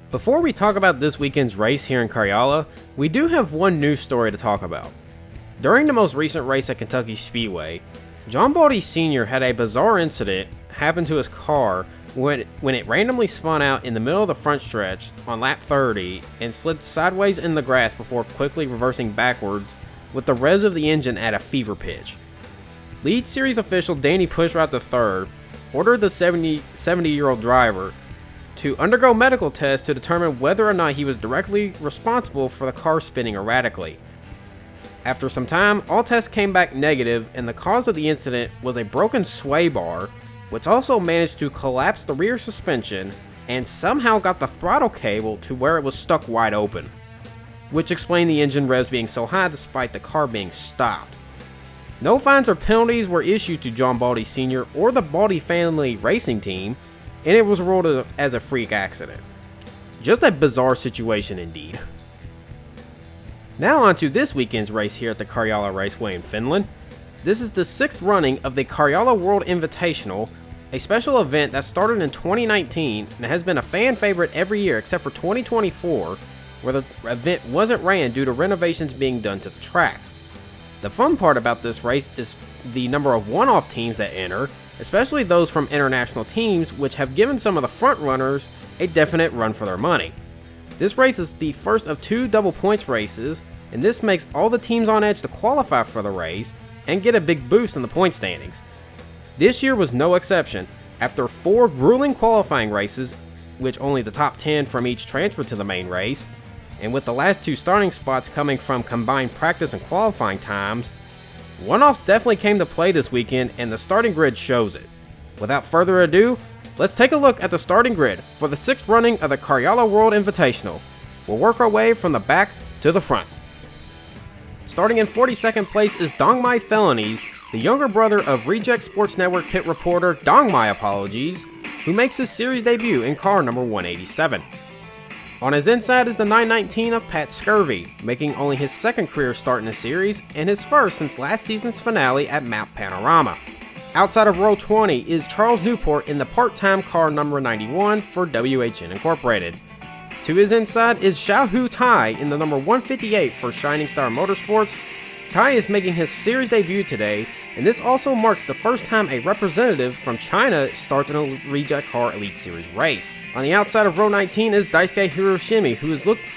Before we talk about this weekend's race here in Karjala, we do have one news story to talk about. During the most recent race at Kentucky Speedway, John Baldy Sr. had a bizarre incident happen to his car when it randomly spun out in the middle of the front stretch on lap 30 and slid sideways in the grass before quickly reversing backwards with the revs of the engine at a fever pitch. Lead Series official Danny Pushrout III ordered the 70-year-old driver to undergo medical tests to determine whether or not he was directly responsible for the car spinning erratically. After some time, all tests came back negative, and the cause of the incident was a broken sway bar, which also managed to collapse the rear suspension and somehow got the throttle cable to where it was stuck wide open, which explained the engine revs being so high despite the car being stopped. No fines or penalties were issued to John Baldy Sr. or the Baldy family racing team, and it was ruled as a freak accident. Just a bizarre situation indeed. Now on to this weekend's race here at the Karjala Raceway in Finland. This is the 6th running of the Karjala World Invitational, a special event that started in 2019 and has been a fan favorite every year except for 2024, where the event wasn't ran due to renovations being done to the track. The fun part about this race is the number of one-off teams that enter, especially those from international teams, which have given some of the front runners a definite run for their money. This race is the first of 2 double points races, and this makes all the teams on edge to qualify for the race and get a big boost in the point standings. This year was no exception. After 4 grueling qualifying races, which only the top 10 from each transferred to the main race, and with the last 2 starting spots coming from combined practice and qualifying times, one-offs definitely came to play this weekend, and the starting grid shows it. Without further ado, let's take a look at the starting grid for the 6th running of the Karjala World Invitational. We'll work our way from the back to the front. Starting in 42nd place is Dongmai Felonies, the younger brother of Reject Sports Network pit reporter Dongmai Apologies, who makes his series debut in car number 187. On his inside is the 919 of Pat Scurvy, making only his 2nd career start in the series and his first since last season's finale at Mount Panorama. Outside of row 20 is Charles Newport in the part-time car number 91 for WHN Incorporated. To his inside is Xiaohu Tai in the number 158 for Shining Star Motorsports. Tai is making his series debut today, and this also marks the first time a representative from China starts in a Rejectcar Elite Series race. On the outside of row 19 is Daisuke Hiroshimi, who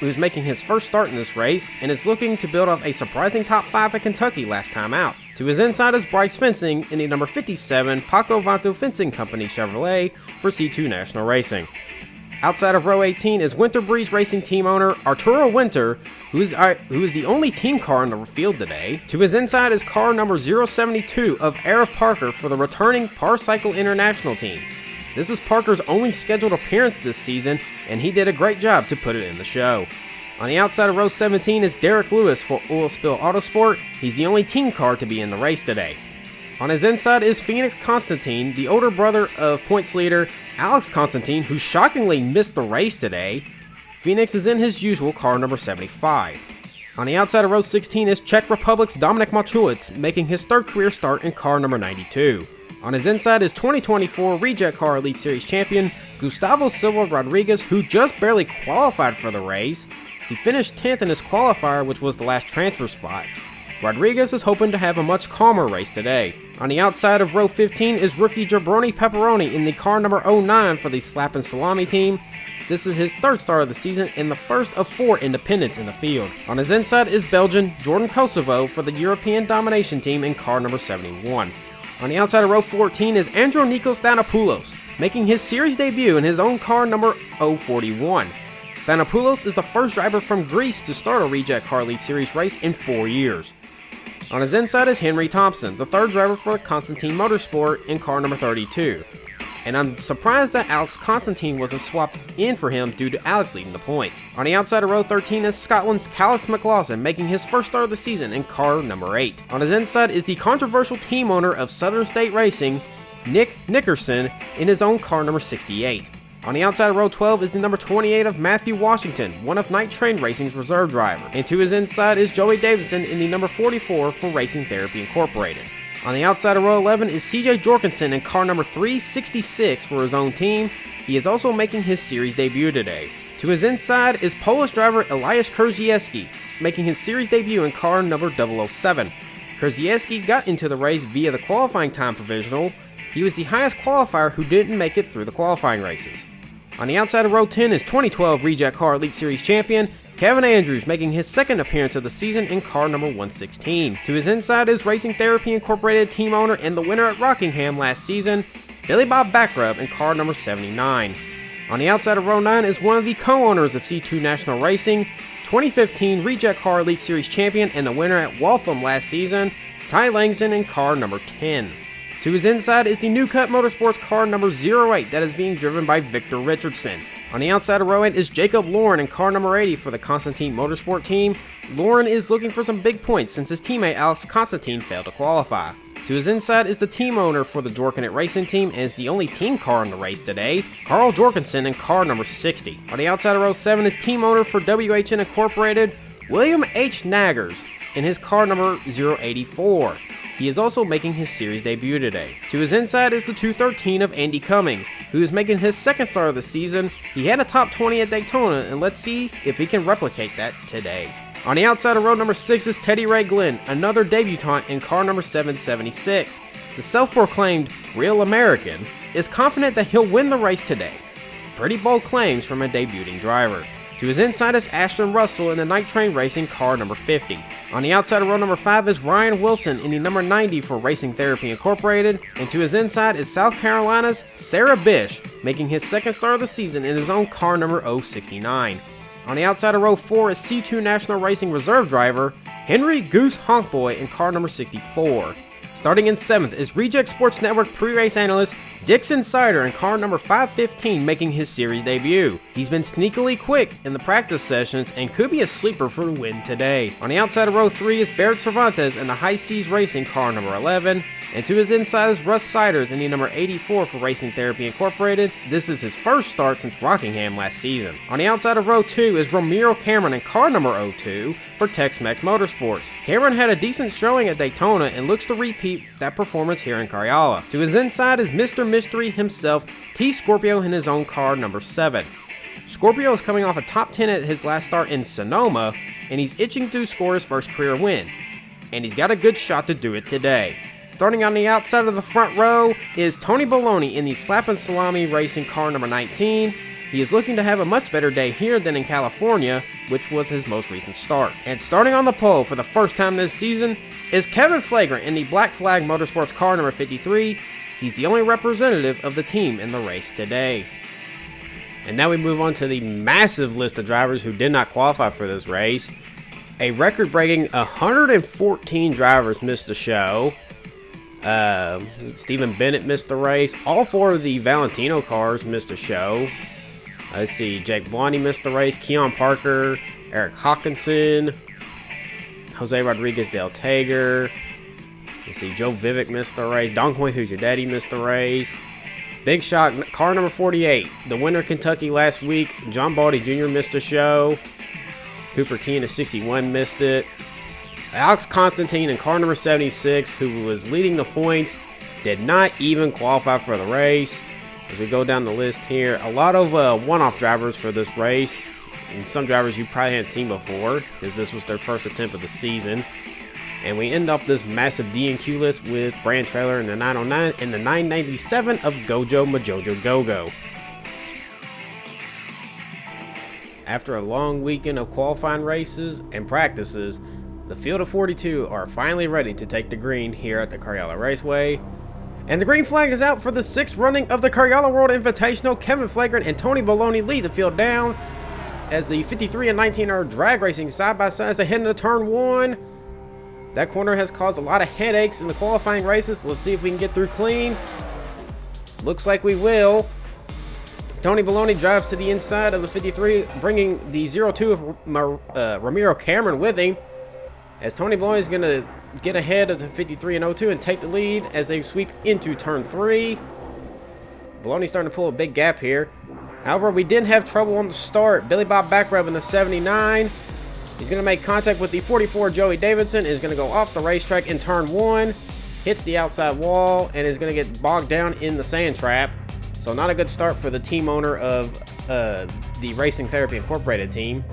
is making his first start in this race, and is looking to build up a surprising top 5 at Kentucky last time out. To his inside is Bryce Fencing in the number 57 Paco Vanto Fencing Company Chevrolet for C2 National Racing. Outside of row 18 is Winter Breeze Racing team owner Arturo Winter, who is the only team car in the field today. To his inside is car number 072 of Arif Parker for the returning Parcycle International team. This is Parker's only scheduled appearance this season, and he did a great job to put it in the show. On the outside of row 17 is Derek Lewis for Oil Spill Autosport. He's the only team car to be in the race today. On his inside is Phoenix Constantine, the older brother of points leader Alex Constantine, who shockingly missed the race today. Phoenix is in his usual car number 75. On the outside of row 16 is Czech Republic's Dominik Machulic, making his 3rd career start in car number 92. On his inside is 2024 Rejectcar Elite Series champion Gustavo Silva Rodriguez, who just barely qualified for the race. He finished 10th in his qualifier, which was the last transfer spot. Rodriguez is hoping to have a much calmer race today. On the outside of row 15 is rookie Jabroni Pepperoni in the car number 09 for the Slap and Salami team. This is his 3rd start of the season and the first of 4 independents in the field. On his inside is Belgian Jordan Kosovo for the European Domination team in car number 71. On the outside of row 14 is Andronikos Thanopoulos, making his series debut in his own car number 041. Thanopoulos is the first driver from Greece to start a Rejectcar Elite Series race in 4 years. On his inside is Henry Thompson, the 3rd driver for Constantine Motorsport in car number 32. And I'm surprised that Alex Constantine wasn't swapped in for him due to Alex leading the points. On the outside of row 13 is Scotland's Callum McLaughlin, making his first start of the season in car number 8. On his inside is the controversial team owner of Southern State Racing, Nick Nickerson, in his own car number 68. On the outside of row 12 is the number 28 of Matthew Washington, one of Night Train Racing's reserve driver. And to his inside is Joey Davidson in the number 44 for Racing Therapy Incorporated. On the outside of row 11 is CJ Jorgensen in car number 366 for his own team. He is also making his series debut today. To his inside is Polish driver Elias Kurziewski, making his series debut in car number 007. Kurziewski got into the race via the qualifying time provisional. He was the highest qualifier who didn't make it through the qualifying races. On the outside of row 10 is 2012 Rejectcar Elite Series champion Kevin Andrews, making his second appearance of the season in car number 116. To his inside is Racing Therapy Incorporated team owner and the winner at Rockingham last season, Billy Bob Backrub in car number 79. On the outside of row 9 is one of the co-owners of C2 National Racing, 2015 Rejectcar Elite Series champion and the winner at Waltham last season, Ty Langston in car number 10. To his inside is the New Cut Motorsports car number 08 that is being driven by Victor Richardson. On the outside of row 8 is Jacob Lauren in car number 80 for the Constantine Motorsport team. Lauren is looking for some big points since his teammate Alex Constantine failed to qualify. To his inside is the team owner for the Jorkenet Racing team and is the only team car in the race today, Carl Jorgensen in car number 60. On the outside of row 7 is team owner for WHN Incorporated, William H. Naggers in his car number 084. He is also making his series debut today. To his inside is the 213 of Andy Cummings, who is making his second start of the season. He had a top 20 at Daytona, and let's see if he can replicate that today. On the outside of row number 6 is Teddy Ray Glenn, another debutant in car number 776. The self-proclaimed Real American is confident that he'll win the race today. Pretty bold claims from a debuting driver. To his inside is Ashton Russell in the Night Train Racing car number 50. On the outside of row number 5 is Ryan Wilson in the number 90 for Racing Therapy Incorporated. And to his inside is South Carolina's Sarah Bish, making his second start of the season in his own car number 069. On the outside of row 4 is C2 National Racing Reserve driver Henry Goose Honkboy in car number 64. Starting in 7th is Reject Sports Network pre-race analyst Dixon Sider in car number 515, making his series debut. He's been sneakily quick in the practice sessions and could be a sleeper for the win today. On the outside of row 3 is Barrett Cervantes in the High Seas Racing car number 11. And to his inside is Russ Siders in the number 84 for Racing Therapy Incorporated. This is his first start since Rockingham last season. On the outside of row 2 is Ramiro Cameron in car number 02 for Tex-Mex Motorsports. Cameron had a decent showing at Daytona and looks to repeat that performance here in Karjala. To his inside is Mr. Mystery himself, T. Scorpio in his own car number 7. Scorpio is coming off a top 10 at his last start in Sonoma, and he's itching to score his first career win. And he's got a good shot to do it today. Starting on the outside of the front row is Tony Baloney in the Slap and Salami Racing car number 19. He is looking to have a much better day here than in California, which was his most recent start. And starting on the pole for the first time this season is Kevin Flagrant in the Black Flag Motorsports car number 53. He's the only representative of the team in the race today. And now we move on to the massive list of drivers who did not qualify for this race. A record-breaking 114 drivers missed the show. Stephen Bennett missed the race. All 4 of the Valentino cars missed the show. Let's see, Jake Blondie missed the race. Keon Parker, Eric Hawkinson, Jose Rodriguez Del Tager. Let's see, Joe Vivic missed the race. Don Coy, Who's Your Daddy, missed the race. Big Shot, car number 48. The winner, Kentucky, last week. John Baldy Jr. missed the show. Cooper Keen at 61 missed it. Alex Constantine in car number 76, who was leading the points, did not even qualify for the race. As we go down the list here, a lot of one-off drivers for this race, and some drivers you probably hadn't seen before, because this was their first attempt of the season. And we end off this massive D&Q list with Brand Trailer in the 909 and the 997 of Gojo Majojo Gogo. After a long weekend of qualifying races and practices, the field of 42 are finally ready to take the green here at the Karjala Raceway. And the green flag is out for the 6th running of the Karjala World Invitational. Kevin Flagrant and Tony Baloney lead the field down as the 53 and 19 are drag racing side by side as they head into turn 1. That corner has caused a lot of headaches in the qualifying races. Let's see if we can get through clean. Looks like we will. Tony Baloney drives to the inside of the 53, bringing the 02 of Ramiro Cameron with him. As Tony Baloney is going to get ahead of the 53 and 02 and take the lead as they sweep into turn 3. Baloney's starting to pull a big gap here. However, we did have trouble on the start. Billy Bob Backrub in the 79. He's going to make contact with the 44 Joey Davidson. Is going to go off the racetrack in turn 1. Hits the outside wall and is going to get bogged down in the sand trap. So not a good start for the team owner of the Racing Therapy Incorporated team.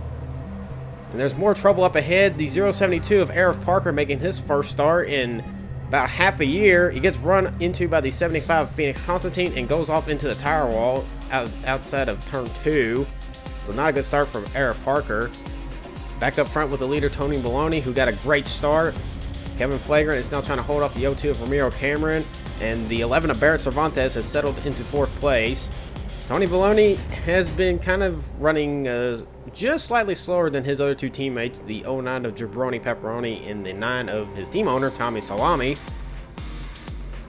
And there's more trouble up ahead. The 072 of Arif Parker making his first start in about half a year. He gets run into by the 75 of Phoenix Constantine and goes off into the tire wall outside of turn 2. So not a good start from Arif Parker. Back up front with the leader Tony Baloney, who got a great start. Kevin Flagrant is now trying to hold off the 02 of Ramiro Cameron, and the 11 of Barrett Cervantes has settled into 4th place. Tony Baloney has been kind of running just slightly slower than his other 2 teammates, the 09 of Jabroni Pepperoni and the 9 of his team owner, Tommy Salami.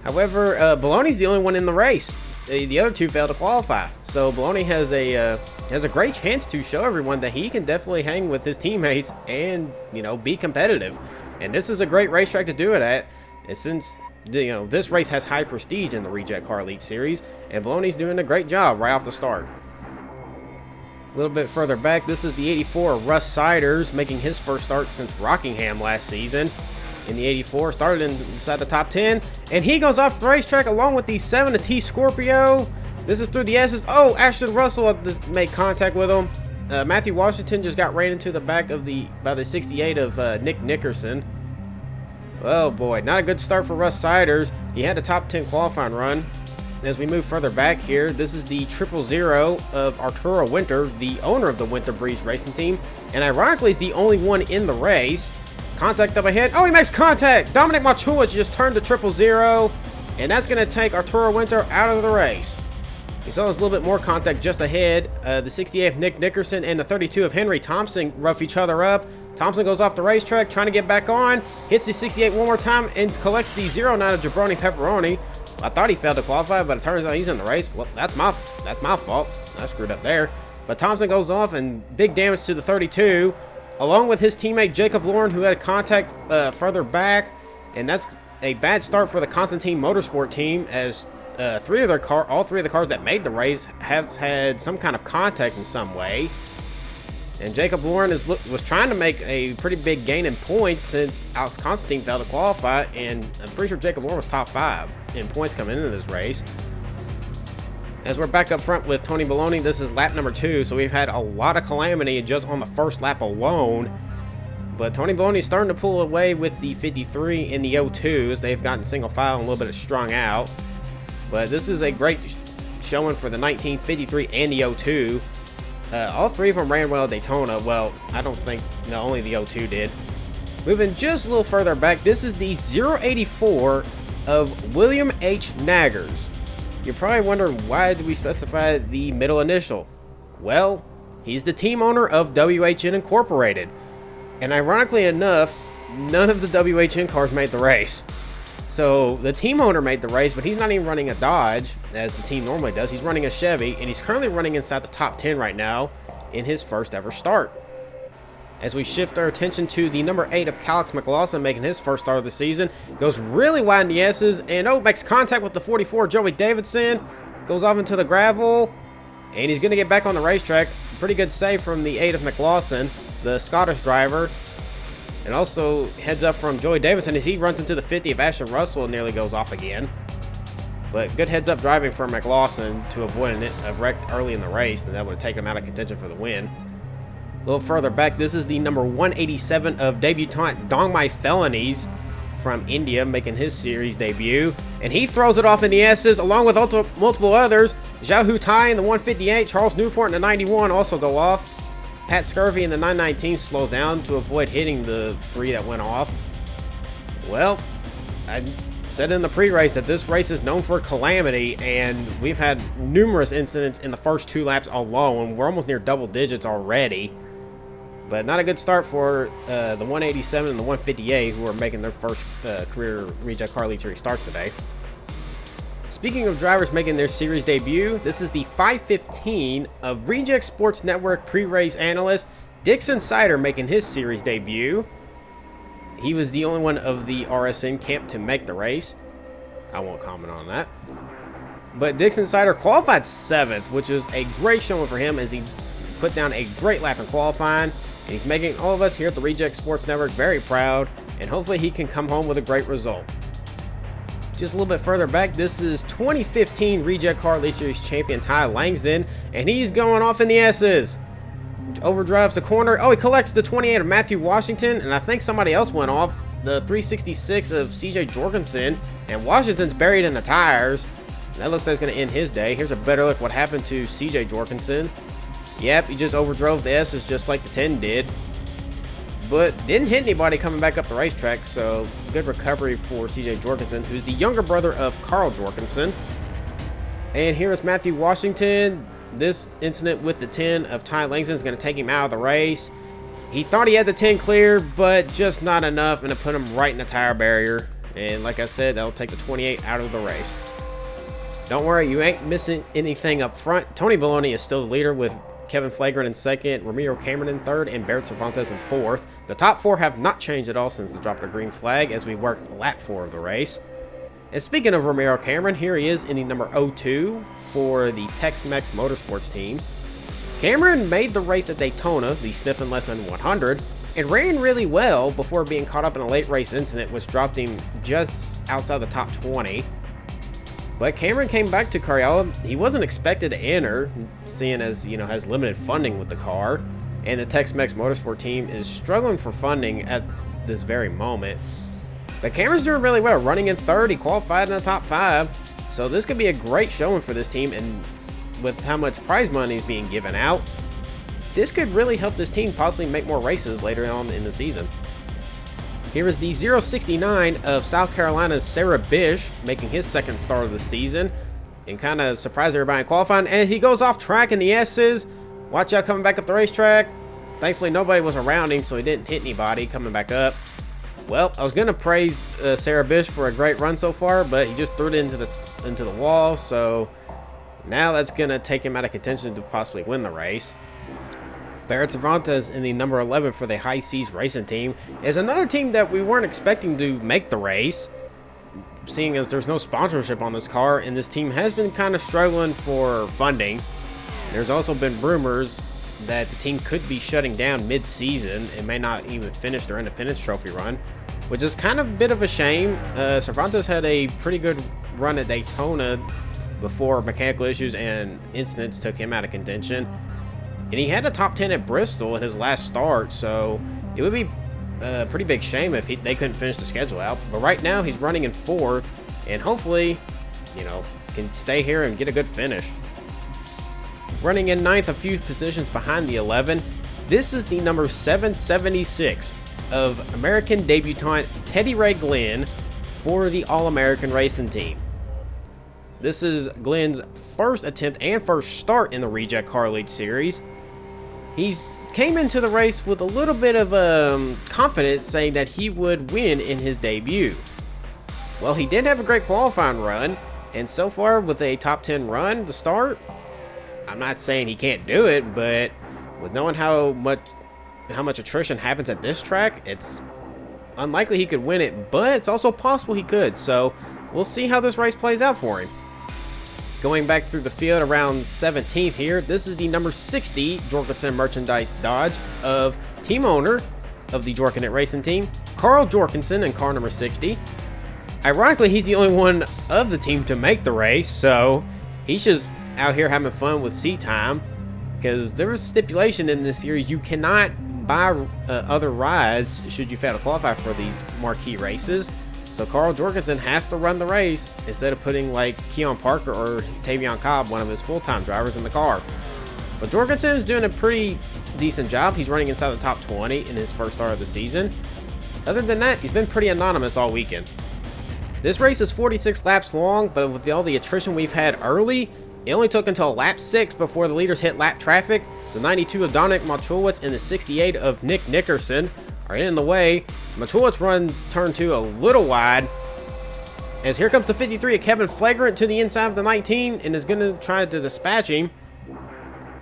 However, Baloney's the only one in the race. The other 2 failed to qualify, so Baloney has a great chance to show everyone that he can definitely hang with his teammates and, be competitive. And this is a great racetrack to do it at, and since this race has high prestige in the Rejectcar Elite Series, and Baloney's doing a great job right off the start. A little bit further back, this is the 84 of Russ Siders, making his first start since Rockingham last season. In the 84, started inside the top 10, and he goes off the racetrack along with the 7 of T Scorpio. This is through the S's. Oh, Ashton Russell just made contact with him. Matthew Washington just got ran into the back of by the 68 of Nick Nickerson. Oh boy, not a good start for Russ Siders. He had a top 10 qualifying run. As we move further back here, this is the 000 of Arturo Winter, the owner of the Winter Breeze Racing Team, and ironically is the only one in the race. Contact up ahead. Oh, he makes contact! Dominic Machulich just turned to 000, and that's going to take Arturo Winter out of the race. We saw there's a little bit more contact just ahead. The 68 of Nick Nickerson and the 32 of Henry Thompson rough each other up. Thompson goes off the racetrack, trying to get back on. Hits the 68 one more time and collects the 09 of Jabroni Pepperoni. I thought he failed to qualify, but it turns out he's in the race. Well, that's my fault. I screwed up there. But Thompson goes off, and big damage to the 32, along with his teammate Jacob Lauren, who had contact further back. And that's a bad start for the Constantine Motorsport team, as all three of the cars that made the race have had some kind of contact in some way. And Jacob Lauren was trying to make a pretty big gain in points since Alex Constantine failed to qualify, and I'm pretty sure Jacob Lauren was top 5 in points coming into this race. As we're back up front with Tony Baloney, this is lap number 2, so we've had a lot of calamity just on the first lap alone. But Tony Baloney's starting to pull away with the 53 and the 02s. They've gotten single file and a little bit strung out. But this is a great showing for the 1953 and the 02. All 3 of them ran well at Daytona. Well, I don't think, no, only the 02 did. Moving just a little further back, this is the 084 of William H. Naggers. You're probably wondering, why did we specify the middle initial? Well, he's the team owner of WHN Incorporated. And ironically enough, none of the WHN cars made the race. So the team owner made the race, but he's not even running a Dodge, as the team normally does. He's running a Chevy, and he's currently running inside the top 10 right now in his first ever start. As we shift our attention to the number 8 of Calix McLaughlin making his first start of the season, goes really wide in the S's, and makes contact with the 44 Joey Davidson, goes off into the gravel, and he's going to get back on the racetrack. Pretty good save from the 8 of McLaughlin, the Scottish driver. And also heads up from Joey Davidson as he runs into the 50 of Ashton Russell and nearly goes off again. But good heads up driving from McLaughlin to avoid a wreck early in the race, and that would have taken him out of contention for the win. A little further back, this is the number 187 of debutant Dongmai Felonies from India making his series debut. And he throws it off in the S's along with multiple others. Zhao Hu Tai in the 158, Charles Newport in the 91 also go off. Pat Scurvy in the 919 slows down to avoid hitting the 3 that went off. Well, I said in the pre-race that this race is known for calamity, and we've had numerous incidents in the first 2 laps alone. We're almost near double digits already. But not a good start for the 187 and the 158, who are making their first career Rejectcar Elite Series starts today. Speaking of drivers making their series debut, this is the 515 of Reject Sports Network pre-race analyst Dixon Sider making his series debut. He was the only one of the RSN camp to make the race. I won't comment on that. But Dixon Sider qualified 7th, which is a great showing for him as he put down a great lap in qualifying. And he's making all of us here at the Reject Sports Network very proud, and hopefully he can come home with a great result. Just a little bit further back, this is 2015 Rejectcar Elite Series champion Ty Langston, and he's going off in the S's. Overdrives the corner. Oh, he collects the 28 of Matthew Washington, and I think somebody else went off. The 366 of CJ Jorgensen, and Washington's buried in the tires. That looks like it's going to end his day. Here's a better look what happened to CJ Jorgensen. Yep, he just overdrove the S's just like the 10 did. But didn't hit anybody coming back up the racetrack, so good recovery for CJ Jorgensen, who's the younger brother of Carl Jorgensen. And here is Matthew Washington. This incident with the 10 of Ty Langston is going to take him out of the race. He thought he had the 10 clear, but just not enough, and it put him right in the tire barrier. And like I said, that'll take the 28 out of the race. Don't worry, you ain't missing anything up front. Tony Baloney is still the leader with Kevin Flagrant in second, Ramiro Cameron in third, and Barrett Cervantes in fourth. The top four have not changed at all since the drop of the green flag as we work lap 4 of the race. And speaking of Ramiro Cameron, here he is in the number 02 for the Tex-Mex Motorsports team. Cameron made the race at Daytona, the Sniffin' Less Than 100, and ran really well before being caught up in a late race incident which dropped him just outside the top 20. But Cameron came back to Karjala. He wasn't expected to enter, seeing as, has limited funding with the car. And the Tex-Mex Motorsport team is struggling for funding at this very moment. But Cameron's doing really well, running in third. He qualified in the top 5. So this could be a great showing for this team, and with how much prize money is being given out, this could really help this team possibly make more races later on in the season. Here is the 069 of South Carolina's Sarah Bish, making his second start of the season, and kind of surprised everybody in qualifying. And he goes off track in the S's. Watch out coming back up the racetrack. Thankfully, nobody was around him, so he didn't hit anybody coming back up. Well, I was going to praise Sarah Bish for a great run so far, but he just threw it into the wall, so now that's going to take him out of contention to possibly win the race. Barrett Cervantes in the number 11 for the High Seas Racing team is another team that we weren't expecting to make the race, seeing as there's no sponsorship on this car, and this team has been kind of struggling for funding. There's also been rumors that the team could be shutting down mid-season and may not even finish their Independence Trophy run, which is kind of a bit of a shame. Cervantes had a pretty good run at Daytona before mechanical issues and incidents took him out of contention. And he had a top 10 at Bristol in his last start, so it would be a pretty big shame if they couldn't finish the schedule out. But right now, he's running in 4th, and hopefully, can stay here and get a good finish. Running in 9th, a few positions behind the 11, this is the number 776 of American debutant Teddy Ray Glenn for the All-American Racing team. This is Glenn's first attempt and first start in the Rejectcar Elite Series. He came into the race with a little bit of confidence, saying that he would win in his debut. Well, he did have a great qualifying run, and so far with a top 10 run to start, I'm not saying he can't do it, but with knowing how much attrition happens at this track, it's unlikely he could win it, but it's also possible he could. So we'll see how this race plays out for him. Going back through the field around 17th here, this is the number 60 Jorgensen Merchandise Dodge of team owner of the Jorkenet Racing team, Carl Jorgensen, in car number 60. Ironically, he's the only one of the team to make the race, so he's just out here having fun with seat time, because there was a stipulation in this series: you cannot buy other rides should you fail to qualify for these marquee races. So Carl Jorgensen has to run the race instead of putting like Keon Parker or Tavion Cobb, one of his full-time drivers, in the car. But Jorgensen is doing a pretty decent job. He's running inside the top 20 in his first start of the season. Other than that, he's been pretty anonymous all weekend. This race is 46 laps long, but with all the attrition we've had early, it only took until lap 6 before the leaders hit lap traffic. The 92 of Dominic Machulowicz and the 68 of Nick Nickerson are in the way. Machulowicz runs turn 2 a little wide, as here comes the 53 of Kevin Flagrant to the inside of the 19 and is going to try to dispatch him.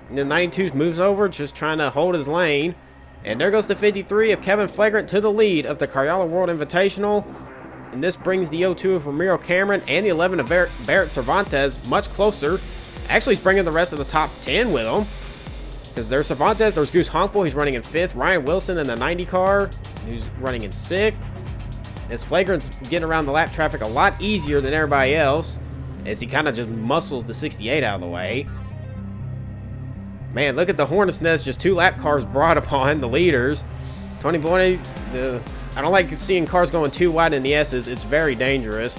And the 92 moves over, just trying to hold his lane. And there goes the 53 of Kevin Flagrant to the lead of the Karjala World Invitational. And this brings the 02 of Ramiro Cameron and the 11 of Barrett Cervantes much closer. Actually, he's bringing the rest of the top 10 with him, because there's Cervantes, there's Goose Honkbull, he's running in 5th. Ryan Wilson in the 90 car, who's running in 6th. as Flagrant's getting around the lap traffic a lot easier than everybody else, as he kind of just muscles the 68 out of the way. Man, look at the Hornet's Nest, just 2 lap cars brought upon the leaders. Tony Boy, I don't like seeing cars going too wide in the S's. It's very dangerous,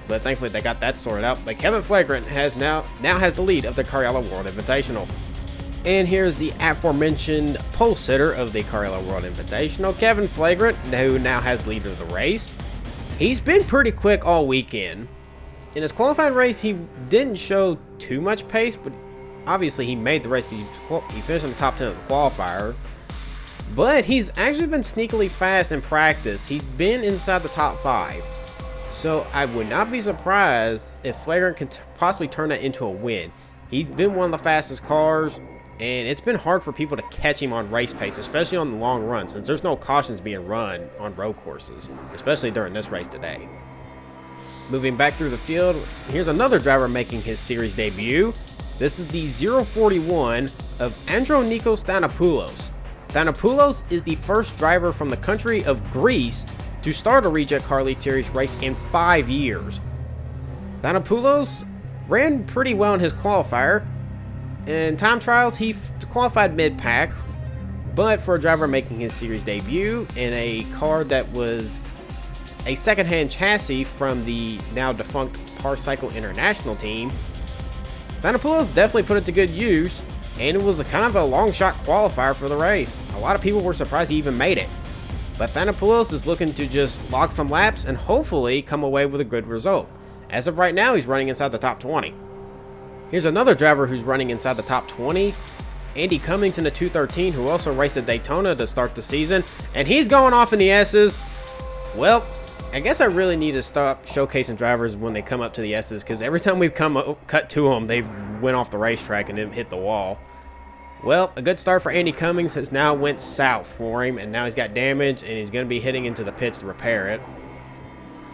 but thankfully they got that sorted out. But Kevin Flagrant has now has the lead of the Karjala World Invitational. And here's the aforementioned pole sitter of the Karjala World Invitational, Kevin Flagrant, who now has the lead of the race. He's been pretty quick all weekend. In his qualifying race, he didn't show too much pace, but obviously he made the race because he finished in the top 10 of the qualifier. But he's actually been sneakily fast in practice. He's been inside the top 5. So I would not be surprised if Flagrant can possibly turn that into a win. He's been one of the fastest cars, and it's been hard for people to catch him on race pace, especially on the long run, since there's no cautions being run on road courses, especially during this race today. Moving back through the field, here's another driver making his series debut. This is the 041 of Andronikos Thanopoulos. Thanopoulos is the first driver from the country of Greece to start a Rejectcar Elite Series race in 5 years. Thanopoulos ran pretty well in his qualifier. In time trials, he qualified mid-pack, but for a driver making his series debut in a car that was a second-hand chassis from the now defunct Parcycle International team, Thanopoulos definitely put it to good use, and it was a kind of a long shot qualifier for the race. A lot of people were surprised he even made it. But Thanopoulos is looking to just log some laps and hopefully come away with a good result. As of right now, he's running inside the top 20. Here's another driver who's running inside the top 20, Andy Cummings in the 213, who also raced at Daytona to start the season, and he's going off in the S's. Well, I guess I really need to stop showcasing drivers when they come up to the S's, because every time we've cut to them, they've went off the racetrack and then hit the wall. Well, a good start for Andy Cummings has now went south for him, and now he's got damage, and he's going to be heading into the pits to repair it.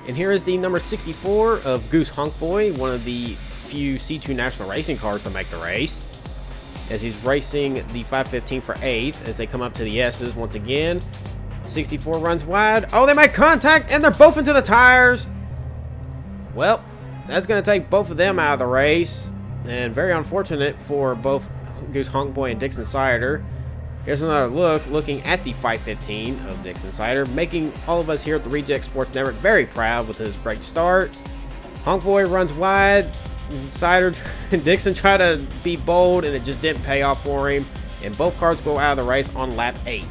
And here is the number 64 of Goose Hunkboy, one of the few C2 National Racing cars to make the race, as he's racing the 515 for 8th as they come up to the S's once again. 64 runs wide. Oh, they make contact, and they're both into the tires. Well, that's going to take both of them out of the race, and very unfortunate for both Goose Hunkboy and Dixon Sider. Here's another looking at the 515 of Dixon Sider, making all of us here at the Reject Sports Network very proud with his great start. Hunkboy runs wide. Sider and Dixon try to be bold, and it just didn't pay off for him, and both cars go out of the race on lap 8.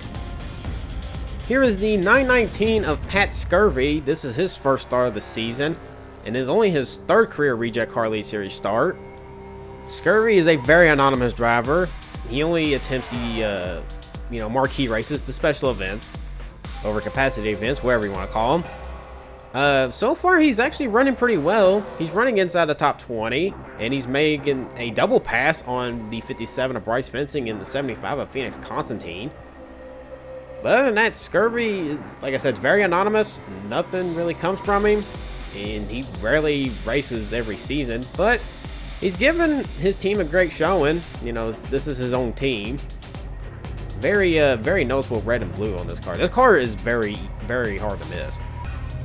Here is the 919 of Pat Scurvy. This is his first start of the season, and is only his 3rd career Rejectcar Elite Series start. Scurvy is a very anonymous driver. He only attempts the marquee races, the special events, overcapacity events, whatever you want to call them. So far, he's actually running pretty well. He's running inside the top 20, and he's making a double pass on the 57 of Bryce Fencing and the 75 of Phoenix Constantine. But other than that, Scurvy is, like I said, very anonymous. Nothing really comes from him, and he rarely races every season. But he's given his team a great showing. You know, this is his own team. Very noticeable red and blue on this car. This car is very, very hard to miss.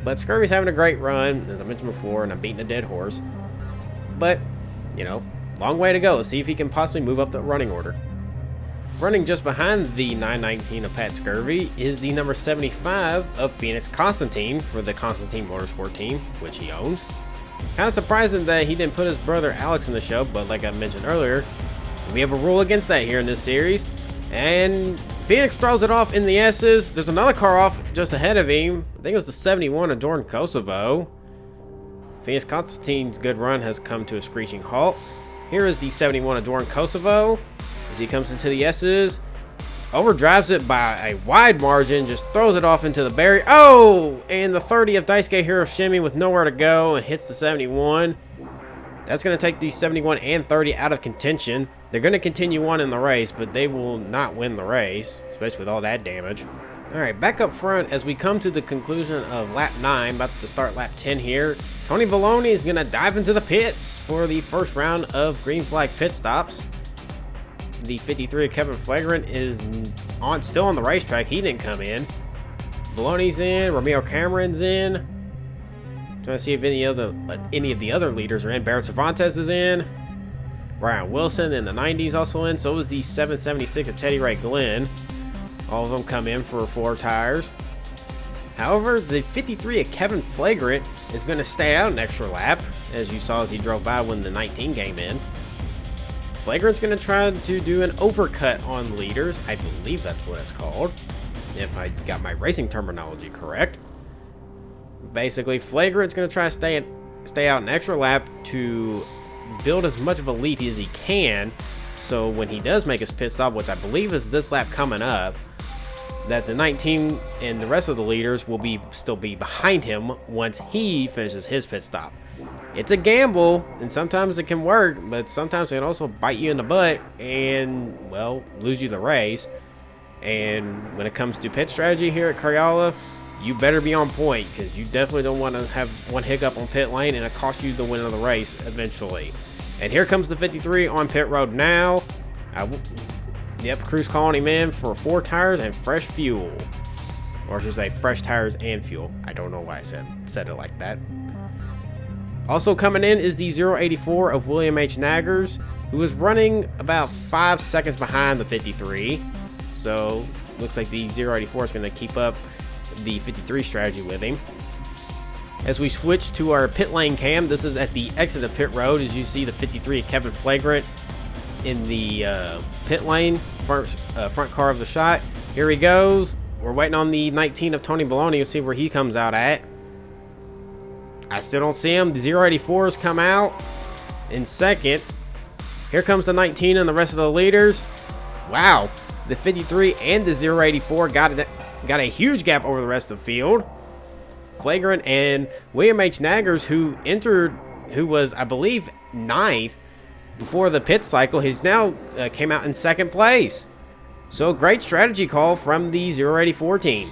But Scurvy's having a great run, as I mentioned before, and I'm beating a dead horse. But, you know, long way to go. Let's see if he can possibly move up the running order. Running just behind the 919 of Pat Scurvy is the number 75 of Phoenix Constantine for the Constantine Motorsport team, which he owns. Kind of surprising that he didn't put his brother Alex in the show, but like I mentioned earlier, we have a rule against that here in this series. And Phoenix throws it off in the S's. There's another car off just ahead of him. I think it was the 71 of Jordan Kosovo. Phoenix Constantine's good run has come to a screeching halt. Here is the 71 of Jordan Kosovo as he comes into the S's. Overdrives it by a wide margin, just throws it off into the barrier. Oh! And the 30 of Daisuke Hiroshimi with nowhere to go and hits the 71. That's going to take the 71 and 30 out of contention. They're going to continue on in the race, but they will not win the race, especially with all that damage. Alright, back up front as we come to the conclusion of lap 9, about to start lap 10 here. Tony Vallone is going to dive into the pits for the first round of green flag pit stops. The 53 of Kevin Flagrant is still on the racetrack. He didn't come in. Baloney's in. Romeo Cameron's in. Trying to see if any of the other leaders are in. Barrett Cervantes is in. Ryan Wilson in the 90s also in. So is the 776 of Teddy Ray Glenn. All of them come in for 4 tires. However, the 53 of Kevin Flagrant is going to stay out an extra lap, as you saw as he drove by when the 19 came in. Flagrant's going to try to do an overcut on leaders. I believe that's what it's called, if I got my racing terminology correct. Basically, Flagrant's going to try to stay out an extra lap to build as much of a lead as he can, so when he does make his pit stop, which I believe is this lap coming up, that the 19 and the rest of the leaders will still be behind him once he finishes his pit stop. It's a gamble, and sometimes it can work, but sometimes it can also bite you in the butt and, well, lose you the race. And when it comes to pit strategy here at Karjala, you better be on point, because you definitely don't want to have one hiccup on pit lane and it cost you the win of the race eventually. And here comes the 53 on pit road now. Yep, Crew's calling him in for 4 tires and fresh fuel. Or I should say fresh tires and fuel. I don't know why I said it like that. Also coming in is the 084 of William H. Naggers, who is running about 5 seconds behind the 53. So looks like the 084 is going to keep up the 53 strategy with him. As we switch to our pit lane cam, this is at the exit of pit road. As you see the 53 of Kevin Flagrant in the pit lane, front car of the shot. Here he goes. We're waiting on the 19 of Tony Baloney to see where he comes out at. I still don't see him. The 084s come out in second. Here comes the 19 and the rest of the leaders. Wow, the 53 and the 084 got a huge gap over the rest of the field. Flagrant and William H. Naggers, who was, I believe, 9th before the pit cycle, he's now came out in 2nd place. So great strategy call from the 084 team.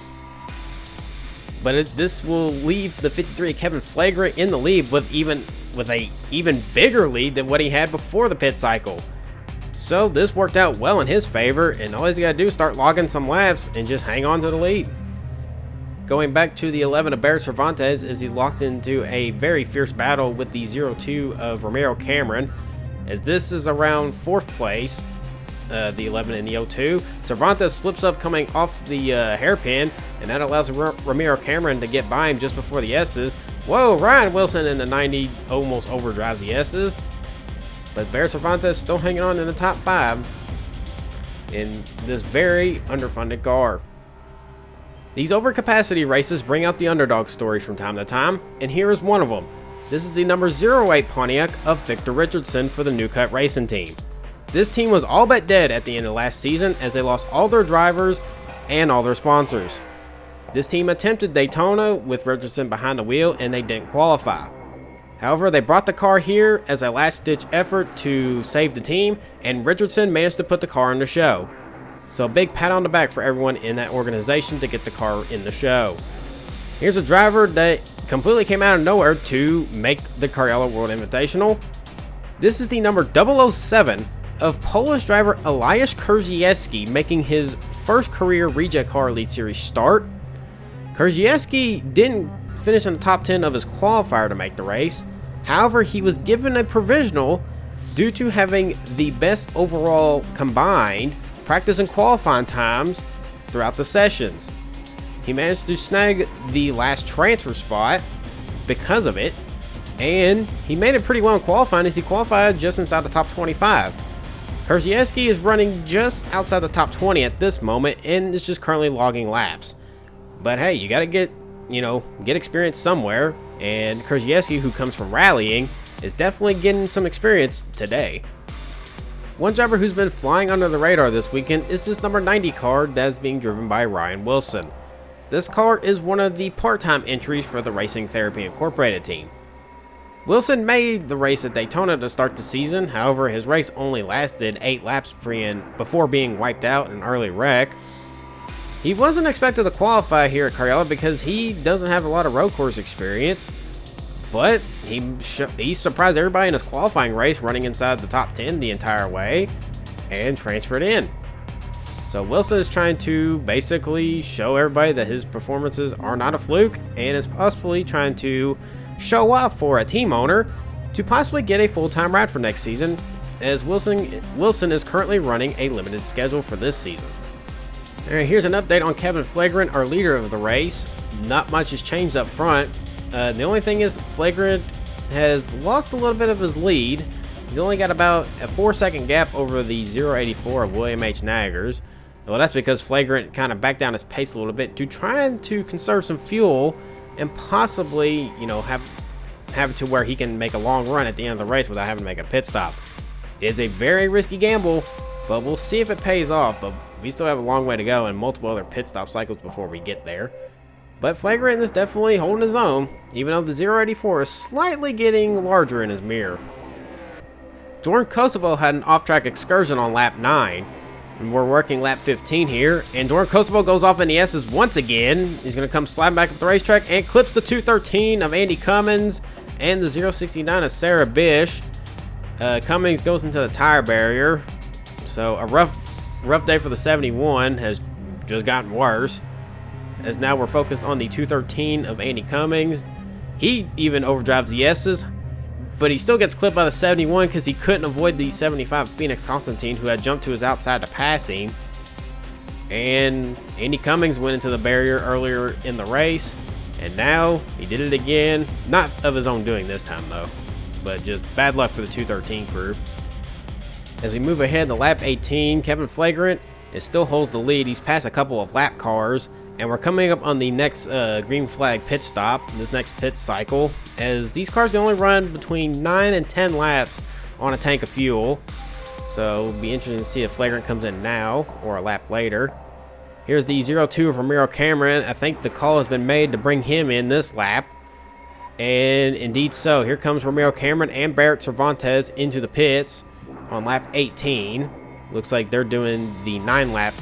But this will leave the 53 of Kevin Flagrant in the lead with a even bigger lead than what he had before the pit cycle. So this worked out well in his favor, and all he's got to do is start logging some laps and just hang on to the lead. Going back to the 11 of Barrett Cervantes, as he's locked into a very fierce battle with the 02 of Romeo Cameron, as this is around 4th place, the 11 and the 02. Cervantes slips up coming off the hairpin, and that allows Romeo Cameron to get by him just before the S's. Whoa, Ryan Wilson in the 90 almost overdrives the S's, but Barrett Cervantes still hanging on in the top 5 in this very underfunded car. These overcapacity races bring out the underdog stories from time to time, and here is one of them. This is the number 08 Pontiac of Victor Richardson for the New Cut Racing team. This team was all but dead at the end of last season as they lost all their drivers and all their sponsors. This team attempted Daytona with Richardson behind the wheel and they didn't qualify. However, they brought the car here as a last-ditch effort to save the team, and Richardson managed to put the car in the show. So a big pat on the back for everyone in that organization to get the car in the show. Here's a driver that completely came out of nowhere to make the Karjala World Invitational. This is the number 007 of Polish driver Elias Karjala making his first career Rejectcar Elite Series start. Karjala didn't finish in the top 10 of his qualifier to make the race. However, he was given a provisional due to having the best overall combined practice and qualifying times throughout the sessions. He managed to snag the last transfer spot because of it, and he made it pretty well in qualifying as he qualified just inside the top 25. Karjala is running just outside the top 20 at this moment and is just currently logging laps. But hey, you got to get experience somewhere, and Karjala, who comes from rallying, is definitely getting some experience today. One driver who's been flying under the radar this weekend is this number 90 car that's being driven by Ryan Wilson. This car is one of the part-time entries for the Racing Therapy Incorporated team. Wilson made the race at Daytona to start the season, however his race only lasted 8 laps before being wiped out in an early wreck. He wasn't expected to qualify here at Karjala because he doesn't have a lot of road course experience, but he surprised everybody in his qualifying race, running inside the top 10 the entire way and transferred in. So Wilson is trying to basically show everybody that his performances are not a fluke, and is possibly trying to show up for a team owner to possibly get a full-time ride for next season, as Wilson is currently running a limited schedule for this season. Alright, here's an update on Kevin Flagrant, our leader of the race. Not much has changed up front. The only thing is Flagrant has lost a little bit of his lead. He's only got about a 4-second gap over the 084 of William H. Naggers. Well, that's because Flagrant kind of backed down his pace a little bit to trying to conserve some fuel and possibly, you know, have it to where he can make a long run at the end of the race without having to make a pit stop. It is a very risky gamble, but we'll see if it pays off. But we still have a long way to go and multiple other pit stop cycles before we get there. But Flagrant is definitely holding his own, even though the 084 is slightly getting larger in his mirror. Jordan Kosovo had an off-track excursion on lap 9. And we're working lap 15 here, and Jordan Kosovo goes off in the S's once again. He's going to come sliding back up the racetrack and clips the 213 of Andy Cummins and the 069 of Sarah Bish. Cummins goes into the tire barrier, so a rough day for the 71 has just gotten worse, as now we're focused on the 213 of Andy Cummins. He even overdrives the S's, but he still gets clipped by the 71 because he couldn't avoid the 75 Phoenix Constantine, who had jumped to his outside to pass him. And Andy Cummins went into the barrier earlier in the race, and now he did it again. Not of his own doing this time though, but just bad luck for the 213 crew. As we move ahead to lap 18, Kevin Flagrant still holds the lead. He's passed a couple of lap cars, and we're coming up on the next green flag pit stop, this next pit cycle, as these cars can only run between 9 and 10 laps on a tank of fuel. So it'll be interesting to see if Flagrant comes in now or a lap later. Here's the 02 of Ramiro Cameron. I think the call has been made to bring him in this lap. And indeed so. Here comes Ramiro Cameron and Barrett Cervantes into the pits on lap 18. Looks like they're doing the 9-lap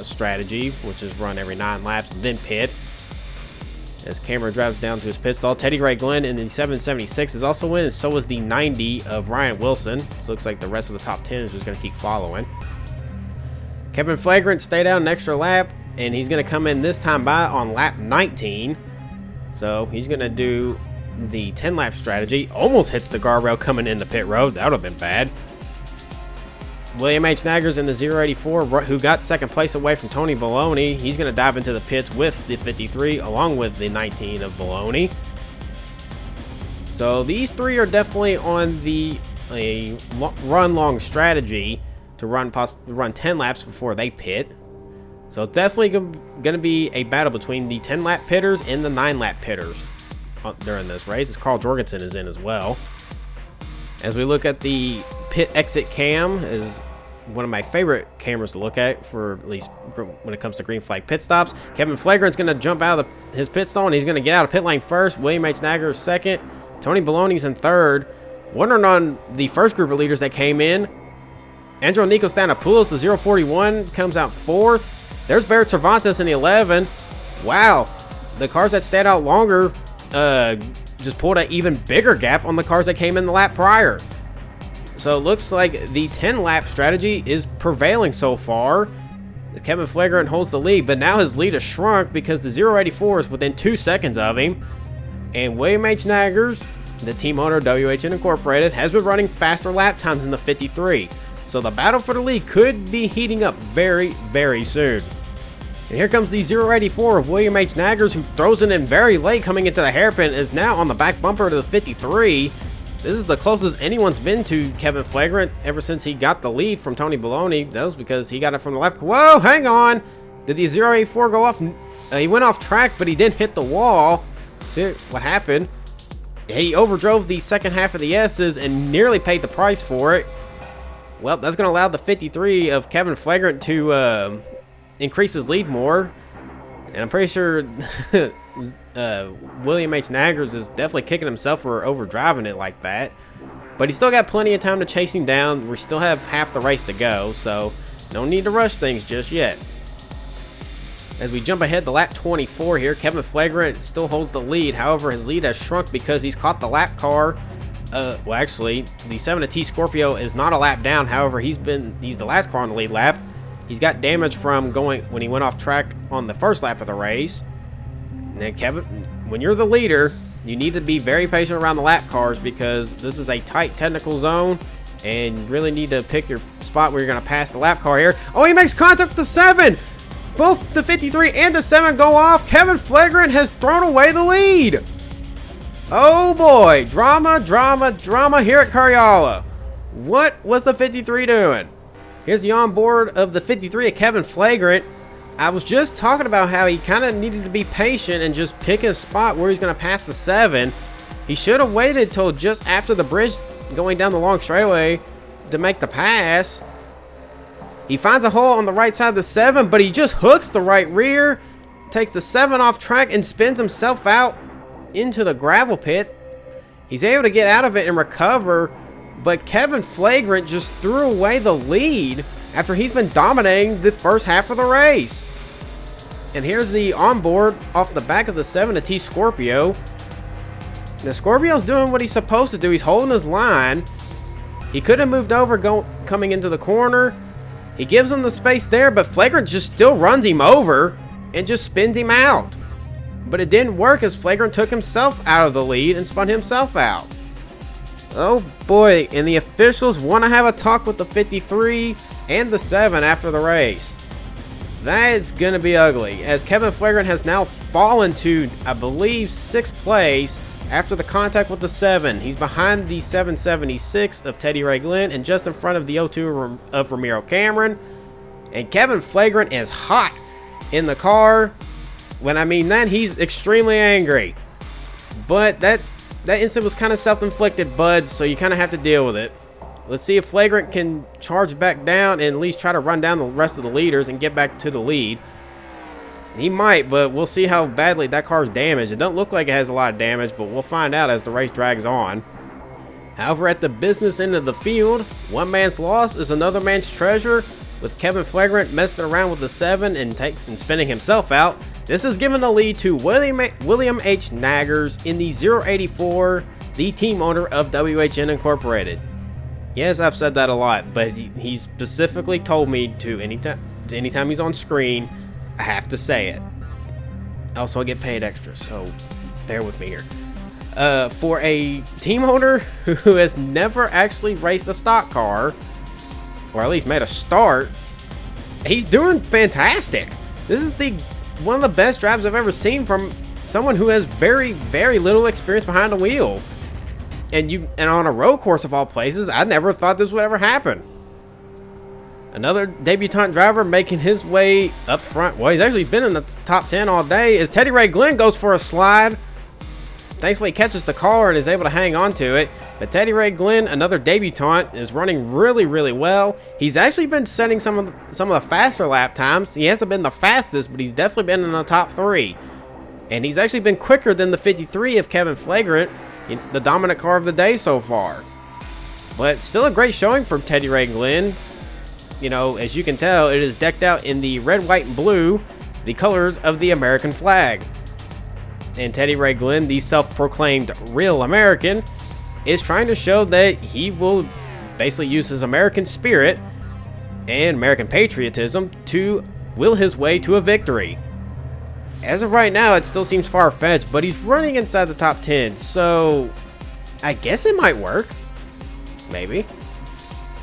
strategy, which is run every 9 laps and then pit. As Cameron drives down to his pit stall, Teddy Ray Glenn in the 776 is also in, and so is the 90 of Ryan Wilson. So looks like the rest of the top 10 is just going to keep following. Kevin Flagrant stayed out an extra lap, and he's going to come in this time by on lap 19. So he's going to do the 10-lap strategy. Almost hits the guardrail coming into pit road. That would have been bad. William H. Naggers in the 084, who got second place away from Tony Baloney. He's going to dive into the pits with the 53, along with the 19 of Baloney. So these three are definitely on a run-long strategy to run 10 laps before they pit. So it's definitely going to be a battle between the 10-lap pitters and the 9-lap pitters during this race, as Carl Jorgensen is in as well. As we look at the pit exit cam, is one of my favorite cameras to look at, for at least when it comes to green flag pit stops. Kevin Flagrant's going to jump out of his pit stall, and he's going to get out of pit lane first. William H. Naggers second. Tony Baloney's in third. Wondering on the first group of leaders that came in. Andrew Nikos Stanopoulos, the 041, comes out fourth. There's Barrett Cervantes in the 11. Wow. The cars that stayed out longer just pulled an even bigger gap on the cars that came in the lap prior. So it looks like the 10-lap strategy is prevailing so far. Kevin Flagrant holds the lead, but now his lead has shrunk because the 084 is within 2 seconds of him. And William H. Naggers, the team owner of WHN Incorporated, has been running faster lap times than the 53. So the battle for the lead could be heating up very, very soon. And here comes the 084 of William H. Naggers, who throws it in very late coming into the hairpin, is now on the back bumper to the 53. This is the closest anyone's been to Kevin Flagrant ever since he got the lead from Tony Baloney. That was because he got it from the lap. Whoa, hang on. Did the 084 go off? He went off track, but he didn't hit the wall. See what happened? He overdrove the second half of the S's and nearly paid the price for it. Well, that's going to allow the 53 of Kevin Flagrant to increase his lead more. And I'm pretty sure William H. Naggers is definitely kicking himself for overdriving it like that. But he's still got plenty of time to chase him down. We still have half the race to go, so no need to rush things just yet. As we jump ahead to lap 24 here, Kevin Flagrant still holds the lead. However, his lead has shrunk because he's caught the lap car. Well, actually, the 7T Scorpio is not a lap down. However, he's the last car on the lead lap. He's got damage from going when he went off track on the first lap of the race. And then Kevin, when you're the leader, you need to be very patient around the lap cars because this is a tight technical zone and you really need to pick your spot where you're going to pass the lap car here. Oh, he makes contact with the 7. Both the 53 and the 7 go off. Kevin Flagrant has thrown away the lead. Oh boy, drama here at Karjala. What was the 53 doing? Here's the onboard of the 53 of Kevin Flagrant. I was just talking about how he kind of needed to be patient and just pick a spot where he's going to pass the 7. He should have waited till just after the bridge going down the long straightaway to make the pass. He finds a hole on the right side of the 7, but he just hooks the right rear, takes the 7 off track and spins himself out into the gravel pit. He's able to get out of it and recover, but Kevin Flagrant just threw away the lead after he's been dominating the first half of the race. And here's the onboard off the back of the 7 to T Scorpio. The Scorpio's doing what he's supposed to do. He's holding his line. He could have moved over coming into the corner. He gives him the space there, but Flagrant just still runs him over and just spins him out. But it didn't work as Flagrant took himself out of the lead and spun himself out. Oh boy, and the officials want to have a talk with the 53 and the 7 after the race. That's going to be ugly, as Kevin Flagrant has now fallen to, I believe, 6th place after the contact with the 7. He's behind the 776 of Teddy Ray Glenn and just in front of the 02 of Ramiro Cameron. And Kevin Flagrant is hot in the car. When I mean that, he's extremely angry. But that incident was kind of self-inflicted, bud, so you kind of have to deal with it. Let's see if Flagrant can charge back down and at least try to run down the rest of the leaders and get back to the lead. He might, but we'll see how badly that car's damaged. It doesn't look like it has a lot of damage, but we'll find out as the race drags on. However, at the business end of the field, one man's loss is another man's treasure. With Kevin Flagrant messing around with the 7 and spinning himself out, this has given the lead to William H. Naggers in the 084, the team owner of WHN Incorporated. Yes, I've said that a lot, but he specifically told me to anytime he's on screen, I have to say it. Also, I get paid extra, so bear with me here. For a team owner who has never actually raced a stock car, or at least made a start, he's doing fantastic. This is one of the best drives I've ever seen from someone who has very, very little experience behind the wheel. And on a road course of all places, I never thought this would ever happen. Another debutant driver making his way up front. Well, he's actually been in the top 10 all day as Teddy Ray Glenn goes for a slide. Thankfully, he catches the car and is able to hang on to it. But Teddy Ray Glenn, another debutant, is running really, really well. He's actually been setting some of the faster lap times. He hasn't been the fastest, but he's definitely been in the top 3. And he's actually been quicker than the 53 of Kevin Flagrant, the dominant car of the day so far. But still a great showing from Teddy Ray Glenn. You know, as you can tell, it is decked out in the red, white, and blue, the colors of the American flag. And Teddy Ray Glenn, the self-proclaimed real American, is trying to show that he will basically use his American spirit and American patriotism to will his way to a victory. As of right now, it still seems far-fetched, but he's running inside the top 10, so I guess it might work. Maybe.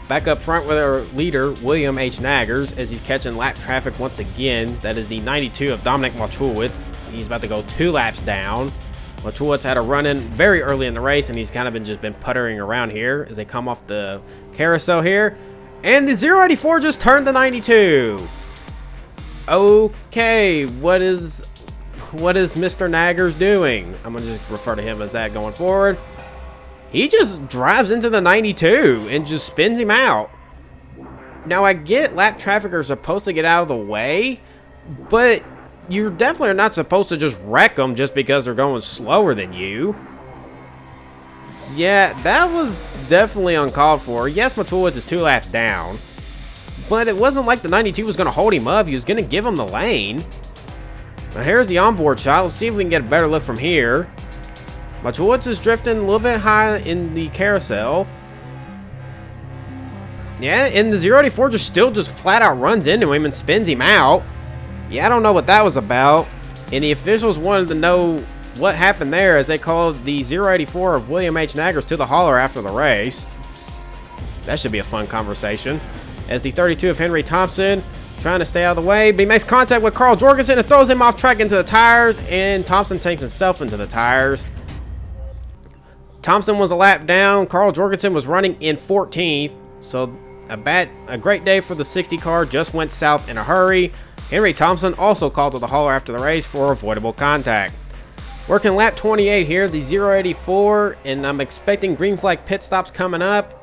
Back up front with our leader, William H. Naggers, as he's catching lap traffic once again. That is the 92 of Dominic Malchowitz. He's about to go 2 laps down. Malchowitz had a run-in very early in the race, and he's kind of just been puttering around here as they come off the carousel here. And the 084 just turned the 92. Okay, what is Mr. Naggers doing? I'm going to just refer to him as that going forward. He just drives into the 92 and just spins him out. Now, I get lap traffic are supposed to get out of the way, but you definitely are not supposed to just wreck them just because they're going slower than you. Yeah, that was definitely uncalled for. Yes, Matulowicz is 2 laps down, but it wasn't like the 92 was going to hold him up. He was going to give him the lane. Now, here's the onboard shot. Let's see if we can get a better look from here. Matulowicz is drifting a little bit high in the carousel. Yeah, and the 084 just flat out runs into him and spins him out. Yeah, I don't know what that was about. And the officials wanted to know what happened there as they called the 084 of William H. Naggers to the hauler after the race. That should be a fun conversation. As the 32 of Henry Thompson trying to stay out of the way, but he makes contact with Carl Jorgensen and throws him off track into the tires, and Thompson takes himself into the tires. Thompson was a lap down. Carl Jorgensen was running in 14th, so a great day for the 60 car just went south in a hurry. Henry Thompson also called to the hauler after the race for avoidable contact. Working lap 28 here, the 084, and I'm expecting green flag pit stops coming up.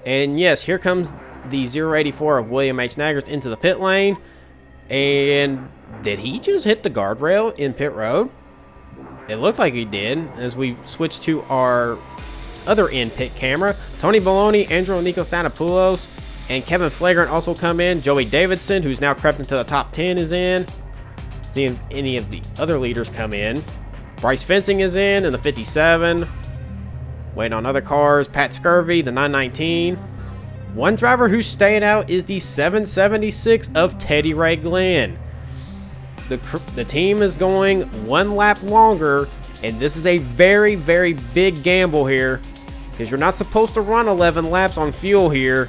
And yes, here comes the 084 of William H. Naggers into the pit lane. And did he just hit the guardrail in pit road? It looked like he did. As we switch to our other in-pit camera, Tony Baloney, Andrew Nico Stanopoulos, and Kevin Flagrant also come in. Joey Davidson, who's now crept into the top 10, is in. Seeing if any of the other leaders come in. Bryce Fencing is in the 57. Waiting on other cars. Pat Scurvy, the 919. One driver who's staying out is the 776 of Teddy Ray Glenn. The team is going one lap longer, and this is a very, very big gamble here because you're not supposed to run 11 laps on fuel here,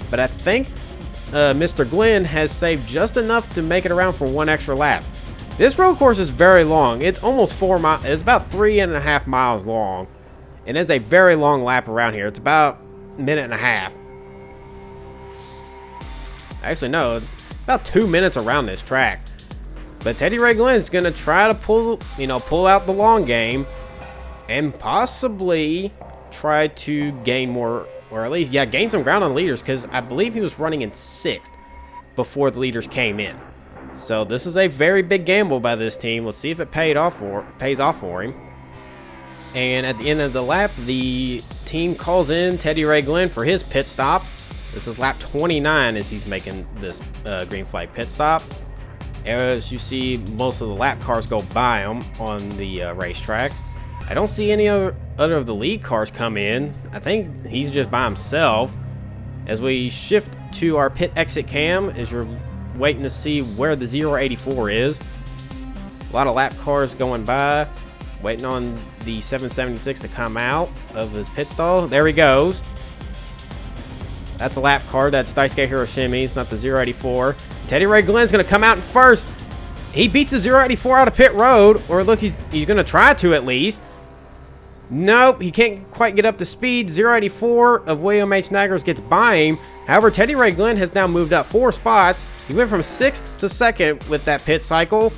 but I think Mr. Glenn has saved just enough to make it around for one extra lap. This road course is very long. It's almost 4 miles. It's about 3.5 miles long, and it's a very long lap around here. It's about a minute and a half. Actually, no, about 2 minutes around this track. But Teddy Ray Glenn is going to try to pull out the long game and possibly try to gain more, or at least, gain some ground on the leaders, because I believe he was running in 6th before the leaders came in. So this is a very big gamble by this team. Let's see if it pays off for him. And at the end of the lap, the team calls in Teddy Ray Glenn for his pit stop. This is lap 29 as he's making this green flag pit stop. As you see, most of the lap cars go by him on the racetrack. I don't see any other of the lead cars come in. I think he's just by himself. As we shift to our pit exit cam, as you're waiting to see where the 084 is. A lot of lap cars going by, waiting on the 776 to come out of his pit stall. There he goes. That's a lap car. That's Daisuke Hiroshimi. It's not the 084. Teddy Ray Glenn's going to come out in first. He beats the 084 out of pit road. Or look, he's going to try to at least. Nope, he can't quite get up to speed. 084 of William H. Naggers gets by him. However, Teddy Ray Glenn has now moved up 4 spots. He went from 6th to 2nd with that pit cycle.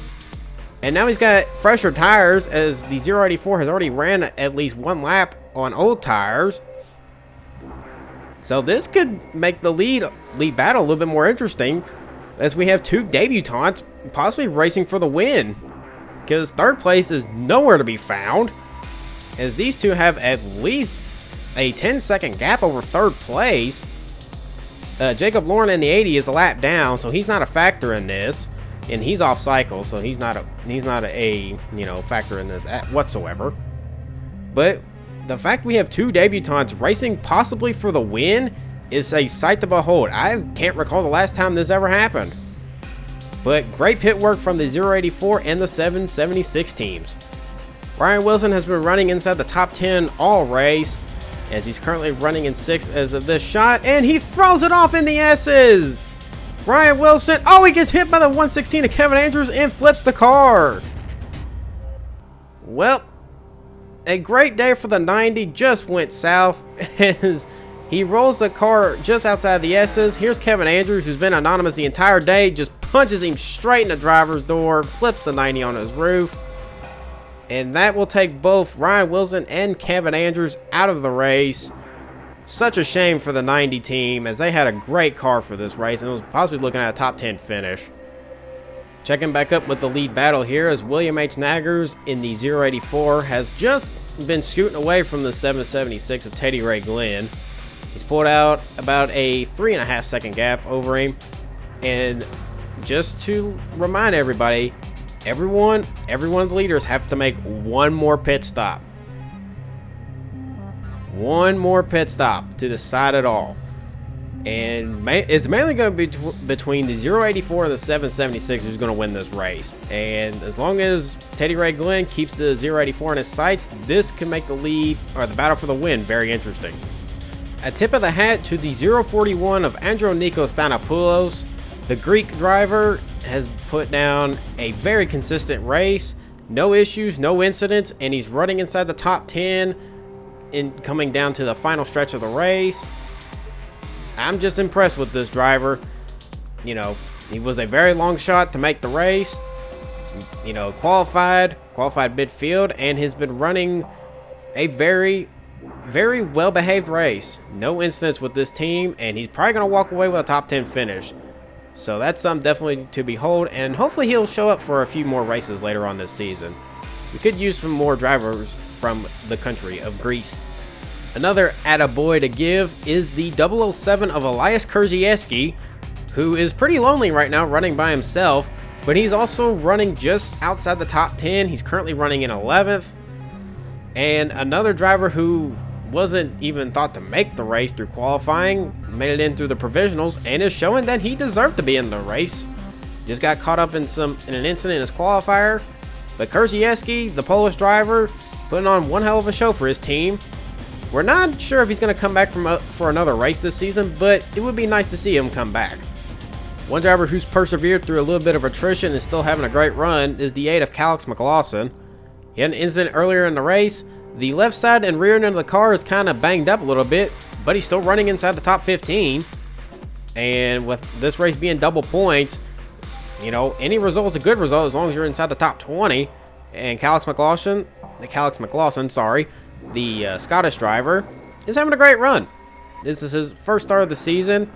And now he's got fresher tires as the 084 has already ran at least 1 lap on old tires. So this could make the lead battle a little bit more interesting as we have 2 debutantes possibly racing for the win. Because 3rd place is nowhere to be found, as these two have at least a 10-second gap over 3rd place. Jacob Lauren in the 80 is a lap down, so he's not a factor in this, and he's off cycle, so he's not a factor in this whatsoever. But the fact we have 2 debutantes racing possibly for the win is a sight to behold. I can't recall the last time this ever happened. But great pit work from the 084 and the 776 teams. Ryan Wilson has been running inside the top 10 all race, as he's currently running in 6th as of this shot, and he throws it off in the S's. Ryan Wilson, he gets hit by the 116 of Kevin Andrews and flips the car. Well, a great day for the 90 just went south as he rolls the car just outside the S's. Here's Kevin Andrews, who's been anonymous the entire day, just punches him straight in the driver's door, flips the 90 on his roof. And that will take both Ryan Wilson and Kevin Andrews out of the race. Such a shame for the 90 team, as they had a great car for this race and was possibly looking at a top 10 finish. Checking back up with the lead battle here, as William H. Naggers in the 084 has just been scooting away from the 776 of Teddy Ray Glenn. He's pulled out about a 3.5 second gap over him. And just to remind everybody, every one of the leaders have to make one more pit stop. One more pit stop to decide it all. And it's mainly going to be between the 084 and the 776 who's going to win this race. And as long as Teddy Ray Glenn keeps the 084 in his sights, this can make the lead, or the battle for the win, very interesting. A tip of the hat to the 041 of Andronikos Stanopoulos. The Greek driver has put down a very consistent race. No issues, no incidents, and he's running inside the top 10 in coming down to the final stretch of the race. I'm just impressed with this driver. You know, he was a very long shot to make the race. You know, qualified midfield, and has been running a very well behaved race. No incidents with this team, and he's probably going to walk away with a top 10 finish. So that's something definitely to behold, and hopefully he'll show up for a few more races later on this season. We could use some more drivers from the country of Greece. Another attaboy to give is the 007 of Elias Kurziewski, who is pretty lonely right now running by himself, but he's also running just outside the top 10. He's currently running in 11th. And another driver who wasn't even thought to make the race through qualifying, made it in through the provisionals, and is showing that he deserved to be in the race. Just got caught up in an incident in his qualifier. But Kurziewski, the Polish driver, putting on one hell of a show for his team. We're not sure if he's going to come back for another race this season, but it would be nice to see him come back. One driver who's persevered through a little bit of attrition and still having a great run is the 8 of Calix McLaughlin. He had an incident earlier in the race. The left side and rear end of the car is kind of banged up a little bit, but he's still running inside the top 15. And with this race being double points, you know, any result is a good result as long as you're inside the top 20. And Calix McLaughlin, the Scottish driver, is having a great run. This is his first start of the season,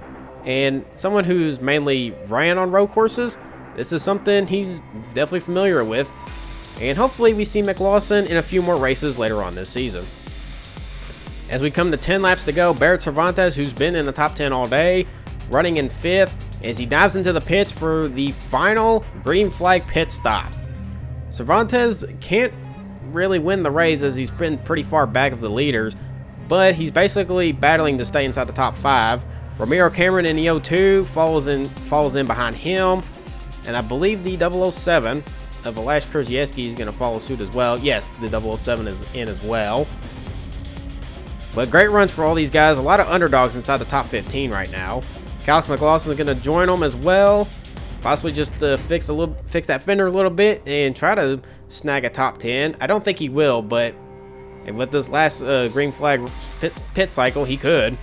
and someone who's mainly ran on road courses, this is something he's definitely familiar with. And hopefully we see McLaughlin in a few more races later on this season. As we come to 10 laps to go, Barrett Cervantes, who's been in the top 10 all day, running in 5th as he dives into the pits for the final green flag pit stop. Cervantes can't really win the race as he's been pretty far back of the leaders, but he's basically battling to stay inside the top 5. Ramiro Cameron in the 02 falls in behind him, and I believe the 007 of Elias Kurziewski is going to follow suit as well. Yes, the 007 is in as well. But great runs for all these guys. A lot of underdogs inside the top 15 right now. Calix McLaughlin is going to join them as well. Possibly just fix that fender a little bit and try to snag a top 10. I don't think he will, but with this last green flag pit cycle, he could.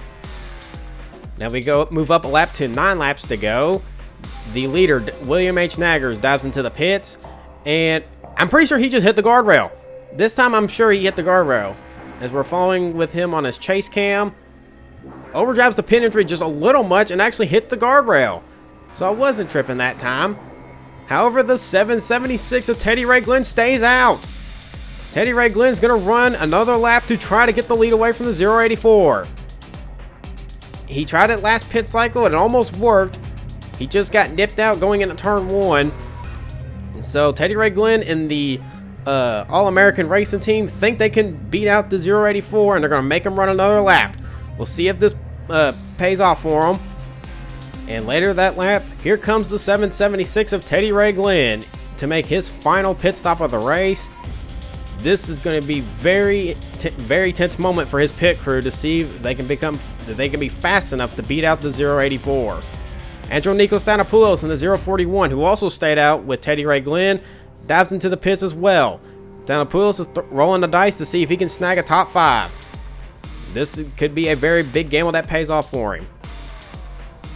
Now we move up a lap to 9 laps to go. The leader, William H. Naggers, dives into the pits, and I'm pretty sure he just hit the guardrail. This time I'm sure he hit the guardrail. As we're following with him on his chase cam, overdrives the pit entry just a little much and actually hits the guardrail. So I wasn't tripping that time. However, the 776 of Teddy Ray Glenn stays out. Teddy Ray Glenn's going to run another lap to try to get the lead away from the 084. He tried it last pit cycle, and it almost worked. He just got nipped out going into turn 1. So Teddy Ray Glenn and the All-American Racing Team think they can beat out the 084, and they're going to make him run another lap. We'll see if this pays off for him. And later that lap, here comes the 776 of Teddy Ray Glenn to make his final pit stop of the race. This is going to be very tense moment for his pit crew to see if they can be fast enough to beat out the 084. Andronikos Stanopoulos in the 041, who also stayed out with Teddy Ray Glenn, dives into the pits as well. Stanopoulos is rolling the dice to see if he can snag a top 5. This could be a very big gamble that pays off for him.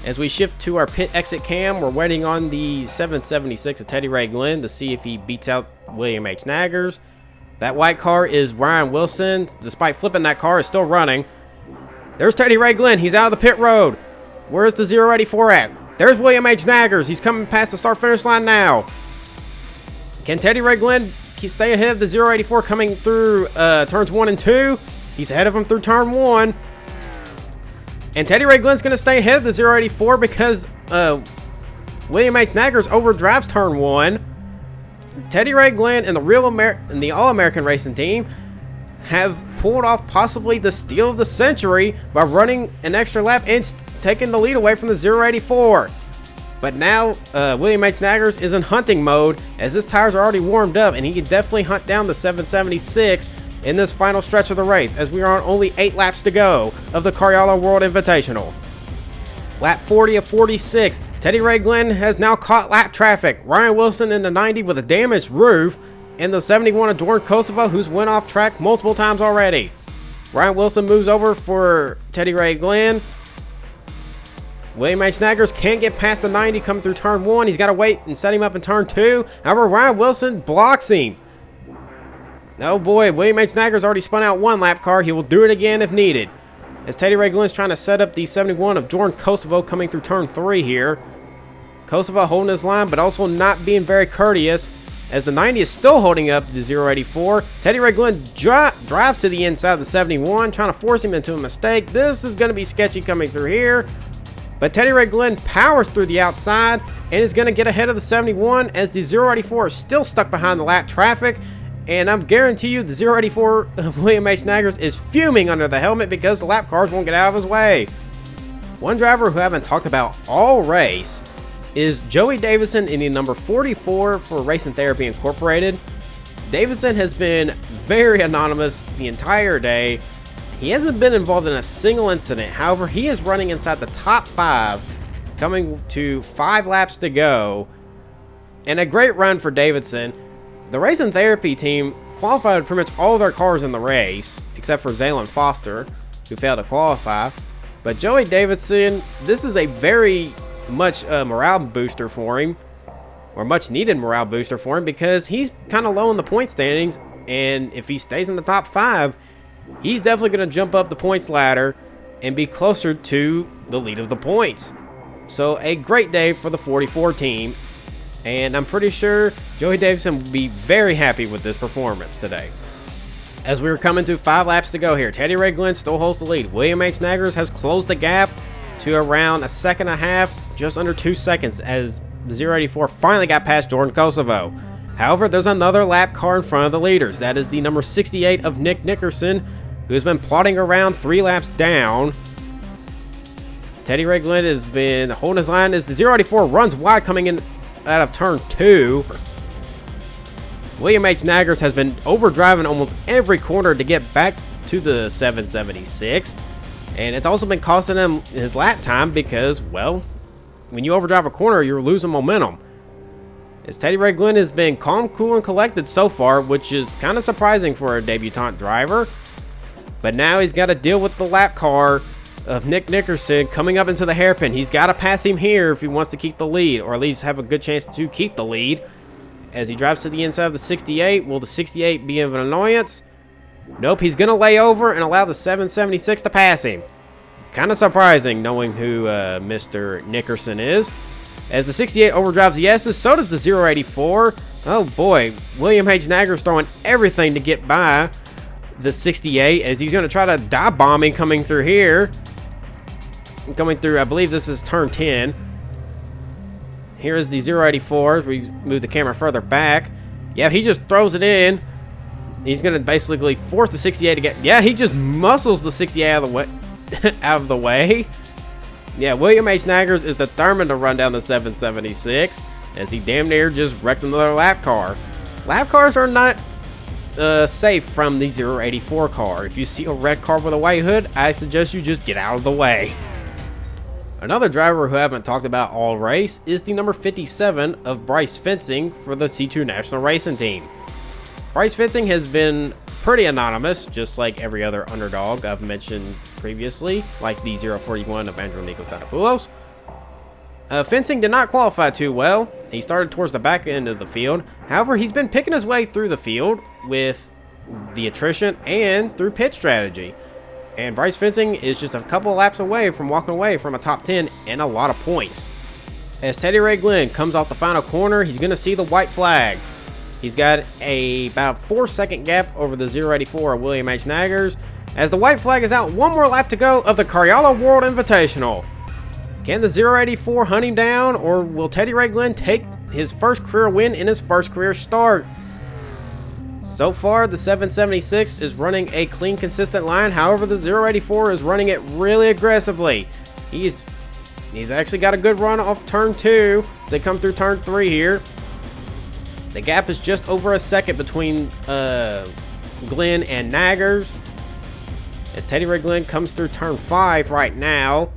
As we shift to our pit exit cam, we're waiting on the 776 of Teddy Ray Glenn to see if he beats out William H. Naggers. That white car is Ryan Wilson. Despite flipping that car, is still running. There's Teddy Ray Glenn. He's out of the pit road. Where's the 084 at? There's William H. Naggers. He's coming past the start-finish line now. Can Teddy Ray Glenn stay ahead of the 084 coming through turns 1 and 2? He's ahead of him through turn 1. And Teddy Ray Glenn's going to stay ahead of the 084 because William H. Naggers overdrives turn 1. Teddy Ray Glenn and the All-American Racing Team have pulled off possibly the steal of the century by running an extra lap and taking the lead away from the 084. But now, William H. Naggers is in hunting mode as his tires are already warmed up, and he can definitely hunt down the 776 in this final stretch of the race, as we are on only 8 laps to go of the Karjala World Invitational. Lap 40 of 46, Teddy Ray Glenn has now caught lap traffic. Ryan Wilson in the 90 with a damaged roof, and the 71 of Dorn Kosovo, who's went off track multiple times already. Ryan Wilson moves over for Teddy Ray Glenn. William H. Naggers can't get past the 90 coming through turn 1. He's got to wait and set him up in turn 2. However, Ryan Wilson blocks him. Oh boy, William H. Naggers already spun out 1 lap car. He will do it again if needed. As Teddy Ray Glenn's trying to set up the 71 of Jordan Kosovo coming through turn 3 here. Kosovo holding his line, but also not being very courteous, as the 90 is still holding up the 084. Teddy Ray Glenn drives to the inside of the 71, trying to force him into a mistake. This is going to be sketchy coming through here. But Teddy Ray Glenn powers through the outside and is going to get ahead of the 71, as the 084 is still stuck behind the lap traffic. And I'm guarantee you the 084 of William H. Naggers is fuming under the helmet because the lap cars won't get out of his way. One driver who I haven't talked about all race is Joey Davidson in the number 44 for Racing Therapy Incorporated. Davidson has been very anonymous the entire day. He hasn't been involved in a single incident. However, he is running inside the top 5, coming to 5 laps to go. And a great run for Davidson. The Racing Therapy team qualified pretty much all their cars in the race, except for Zaylon Foster, who failed to qualify. But Joey Davidson, this is a very much morale booster for him, or much needed morale booster for him, because he's kind of low in the point standings, and if he stays in the top 5, he's definitely going to jump up the points ladder and be closer to the lead of the points. So a great day for the 44 team, and I'm pretty sure Joey Davidson will be very happy with this performance today. As we were coming to 5 laps to go here, Teddy Ray Glenn still holds the lead. William H. Naggers has closed the gap to around 1.5 seconds, just under 2 seconds, as the 084 finally got past Jordan Kosovo. However, there's another lap car in front of the leaders. That is the number 68 of Nick Nickerson, who has been plodding around 3 laps down. Teddy Ray Glenn has been holding his line as the 084 runs wide coming in out of turn 2. William H. Naggers has been overdriving almost every corner to get back to the 776. And it's also been costing him his lap time because, well, when you overdrive a corner, you're losing momentum. As Teddy Ray Glenn has been calm, cool, and collected so far, which is kind of surprising for a debutante driver. But now he's got to deal with the lap car of Nick Nickerson coming up into the hairpin. He's got to pass him here if he wants to keep the lead, or at least have a good chance to keep the lead. As he drives to the inside of the 68, will the 68 be of an annoyance? Nope, he's going to lay over and allow the 776 to pass him. Kind of surprising knowing who Mr. Nickerson is. As the 68 overdrives the S's, so does the 084. Oh boy, William H. Naggers throwing everything to get by the 68 as he's going to try to dive bomb him coming through here. Coming through, I believe this is turn 10. Here is the 084. We move the camera further back. Yeah, he just throws it in. He's going to basically force the 68 to get... Yeah, he just muscles the 68 out of the way. out of the way. Yeah, William H. Naggers is determined to run down the 776 as he damn near just wrecked another lap car. Lap cars are not safe from the 084 car. If you see a red car with a white hood, I suggest you just get out of the way. Another driver who I haven't talked about all race is the number 57 of Bryce Fencing for the C2 National Racing Team. Bryce Fencing has been pretty anonymous, just like every other underdog I've mentioned previously, like the 041 of Andrew Nikos. Fencing did not qualify too well. He started towards the back end of the field. However, he's been picking his way through the field with the attrition and through pit strategy. And Bryce Fencing is just a couple laps away from walking away from a top 10 and a lot of points. As Teddy Ray Glenn comes off the final corner, he's going to see the white flag. He's got about 4-second gap over the 084 of William H. Naggers. As the white flag is out, one more lap to go of the Karjala World Invitational. Can the 084 hunt him down, or will Teddy Ray Glenn take his first career win in his first career start? So far, the 776 is running a clean, consistent line. However, the 084 is running it really aggressively. He's actually got a good run off turn 2 as they come through turn 3 here. The gap is just over a second between Glenn and Naggers, as Teddy Ray Glenn comes through turn 5 right now.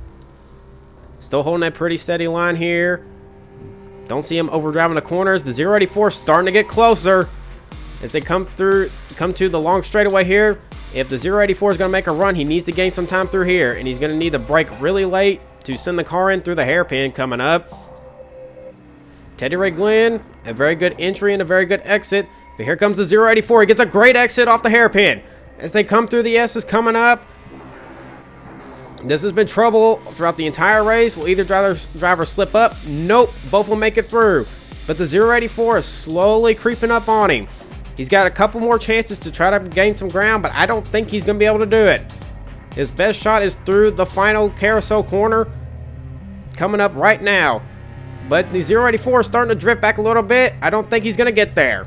Still holding that pretty steady line here. Don't see him overdriving the corners. The 084 starting to get closer as they come to the long straightaway here. If the 084 is going to make a run, he needs to gain some time through here, and he's going to need to brake really late to send the car in through the hairpin coming up. Teddy Ray Glenn, a very good entry and a very good exit. But here comes the 084. He gets a great exit off the hairpin as they come through the S's coming up. This has been trouble throughout the entire race. Will either driver slip up? Nope, both will make it through. But the 084 is slowly creeping up on him. He's got a couple more chances to try to gain some ground, but I don't think he's going to be able to do it. His best shot is through the final carousel corner coming up right now. But the 084 is starting to drift back a little bit. I don't think he's going to get there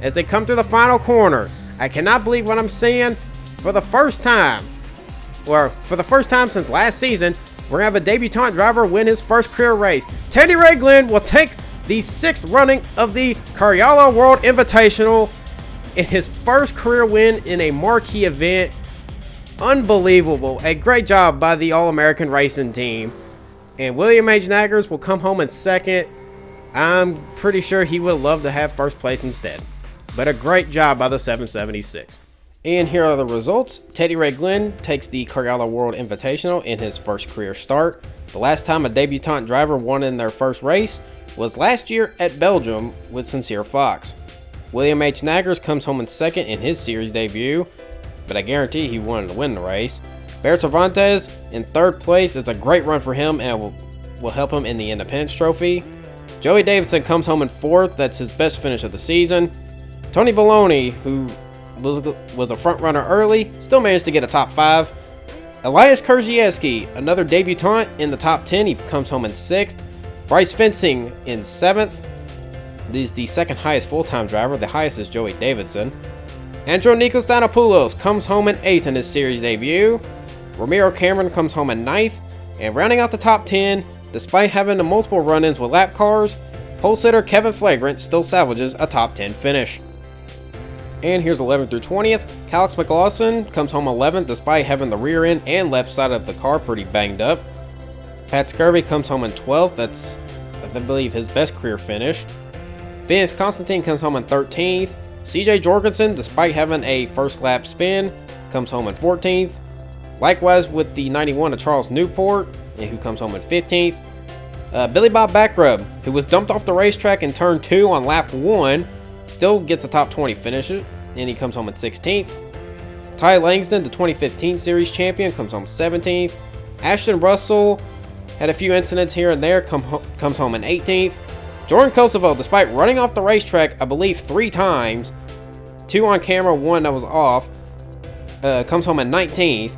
as they come through the final corner. I cannot believe what I'm seeing. For the first time, since last season, we're going to have a debutant driver win his first career race. Teddy Ray Glenn will take the 6th running of the Karjala World Invitational in his first career win in a marquee event. Unbelievable. A great job by the All-American Racing team. And William H. Naggers will come home in 2nd. I'm pretty sure he would love to have 1st place instead. But a great job by the 776. And here are the results. Teddy Ray Glenn takes the Karjala World Invitational in his first career start. The last time a debutant driver won in their first race was last year at Belgium with Sincere Fox. William H. Naggers comes home in 2nd in his series debut, but I guarantee he wanted to win the race. Barrett Cervantes in 3rd place. It's a great run for him and will help him in the Independence Trophy. Joey Davidson comes home in 4th. That's his best finish of the season. Tony Baloney, who was a front runner early, still managed to get a top 5. Elias Kurziewski, another debutant in the top 10. He comes home in 6th. Bryce Fencing in 7th. He's the 2nd highest full-time driver. The highest is Joey Davidson. Andronikos Danopoulos comes home in 8th in his series debut. Ramiro Cameron comes home in 9th. And rounding out the top 10, despite having the multiple run-ins with lap cars, pole sitter Kevin Flagrant still salvages a top 10 finish. And here's 11th through 20th. Calix McLaughlin comes home 11th despite having the rear end and left side of the car pretty banged up. Pat Scurvy comes home in 12th. That's, I believe, his best career finish. Vince Constantine comes home in 13th. CJ Jorgensen, despite having a first lap spin, comes home in 14th. Likewise with the 91 of Charles Newport, who comes home in 15th. Billy Bob Backrub, who was dumped off the racetrack in turn 2 on lap 1, still gets a top 20 finish, and he comes home in 16th. Ty Langston, the 2015 series champion, comes home 17th. Ashton Russell had a few incidents here and there, comes home in 18th. Jordan Kosovo, despite running off the racetrack, I believe 3 times, 2 on camera, 1 that was off, comes home in 19th.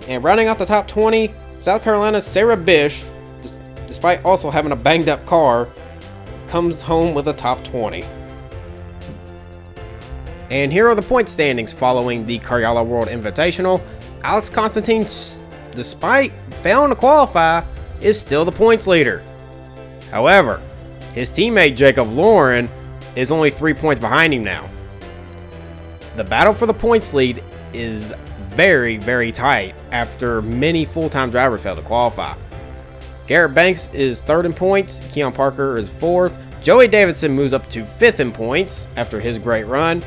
And rounding out the top 20, South Carolina's Sarah Bish, despite also having a banged up car, comes home with a top 20. And here are the point standings following the Karjala World Invitational. Alex Constantine, despite failing to qualify, is still the points leader. However, his teammate Jacob Lauren is only 3 points behind him now. The battle for the points lead is very, very tight after many full-time drivers failed to qualify. Garrett Banks is 3rd in points, Keon Parker is 4th, Joey Davidson moves up to 5th in points after his great run.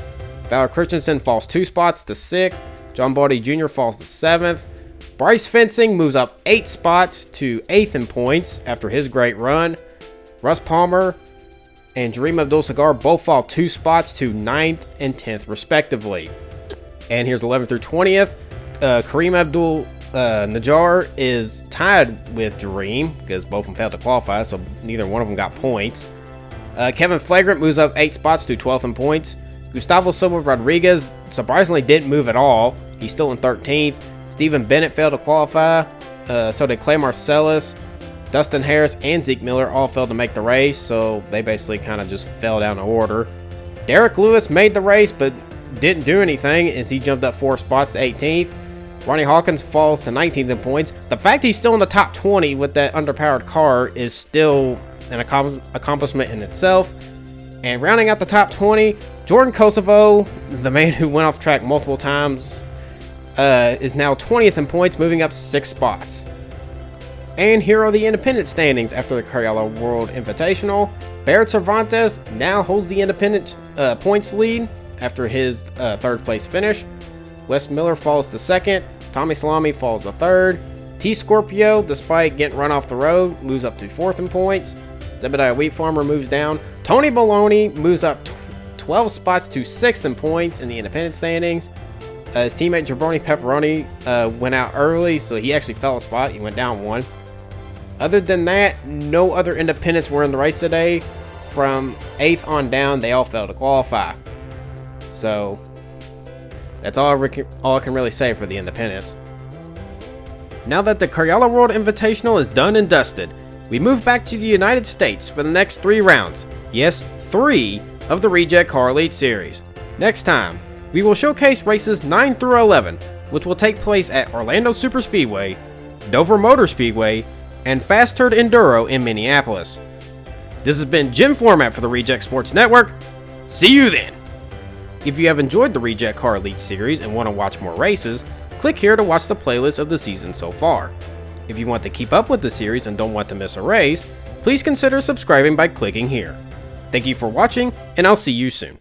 Valor Christensen falls 2 spots to 6th, John Baldy Jr. falls to 7th, Bryce Fencing moves up 8 spots to 8th in points after his great run. Russ Palmer and Jareem Abdul-Sagar both fall 2 spots to 9th and 10th respectively. And here's 11th through 20th. Kareem Abdul-Najjar is tied with Jareem because both of them failed to qualify, so neither one of them got points. Kevin Flagrant moves up 8 spots to 12th in points. Gustavo Silva Rodriguez surprisingly didn't move at all. He's still in 13th. Stephen Bennett failed to qualify. So did Clay Marcellus. Dustin Harris and Zeke Miller all failed to make the race, so they basically kind of just fell down the order. Derek Lewis made the race, but didn't do anything as he jumped up 4 spots to 18th. Ronnie Hawkins falls to 19th in points. The fact he's still in the top 20 with that underpowered car is still an accomplishment in itself. And rounding out the top 20, Jordan Kosovo, the man who went off track multiple times, is now 20th in points, moving up 6 spots. And here are the independent standings after the Karjala World Invitational. Barrett Cervantes now holds the independent points lead after his 3rd place finish. Wes Miller falls to 2nd. Tommy Salami falls to 3rd. T Scorpio, despite getting run off the road, moves up to 4th in points. Zebediah Wheat Farmer moves down. Tony Baloney moves up 12 spots to 6th in points in the independent standings. His teammate Jabroni Pepperoni went out early, so he actually fell a spot. He went down 1. Other than that, no other independents were in the race today. From 8th on down, they all failed to qualify. So that's all I can really say for the independents. Now that the Karjala World Invitational is done and dusted, we move back to the United States for the next 3 rounds. Yes, 3 of the Rejectcar Elite Series. Next time, we will showcase races 9 through 11, which will take place at Orlando Superspeedway, Dover Motor Speedway, and Fast Turd Enduro in Minneapolis. This has been Jim Format for the Reject Sports Network. See you then! If you have enjoyed the Rejectcar Elite Series and want to watch more races, click here to watch the playlist of the season so far. If you want to keep up with the series and don't want to miss a race, please consider subscribing by clicking here. Thank you for watching, and I'll see you soon.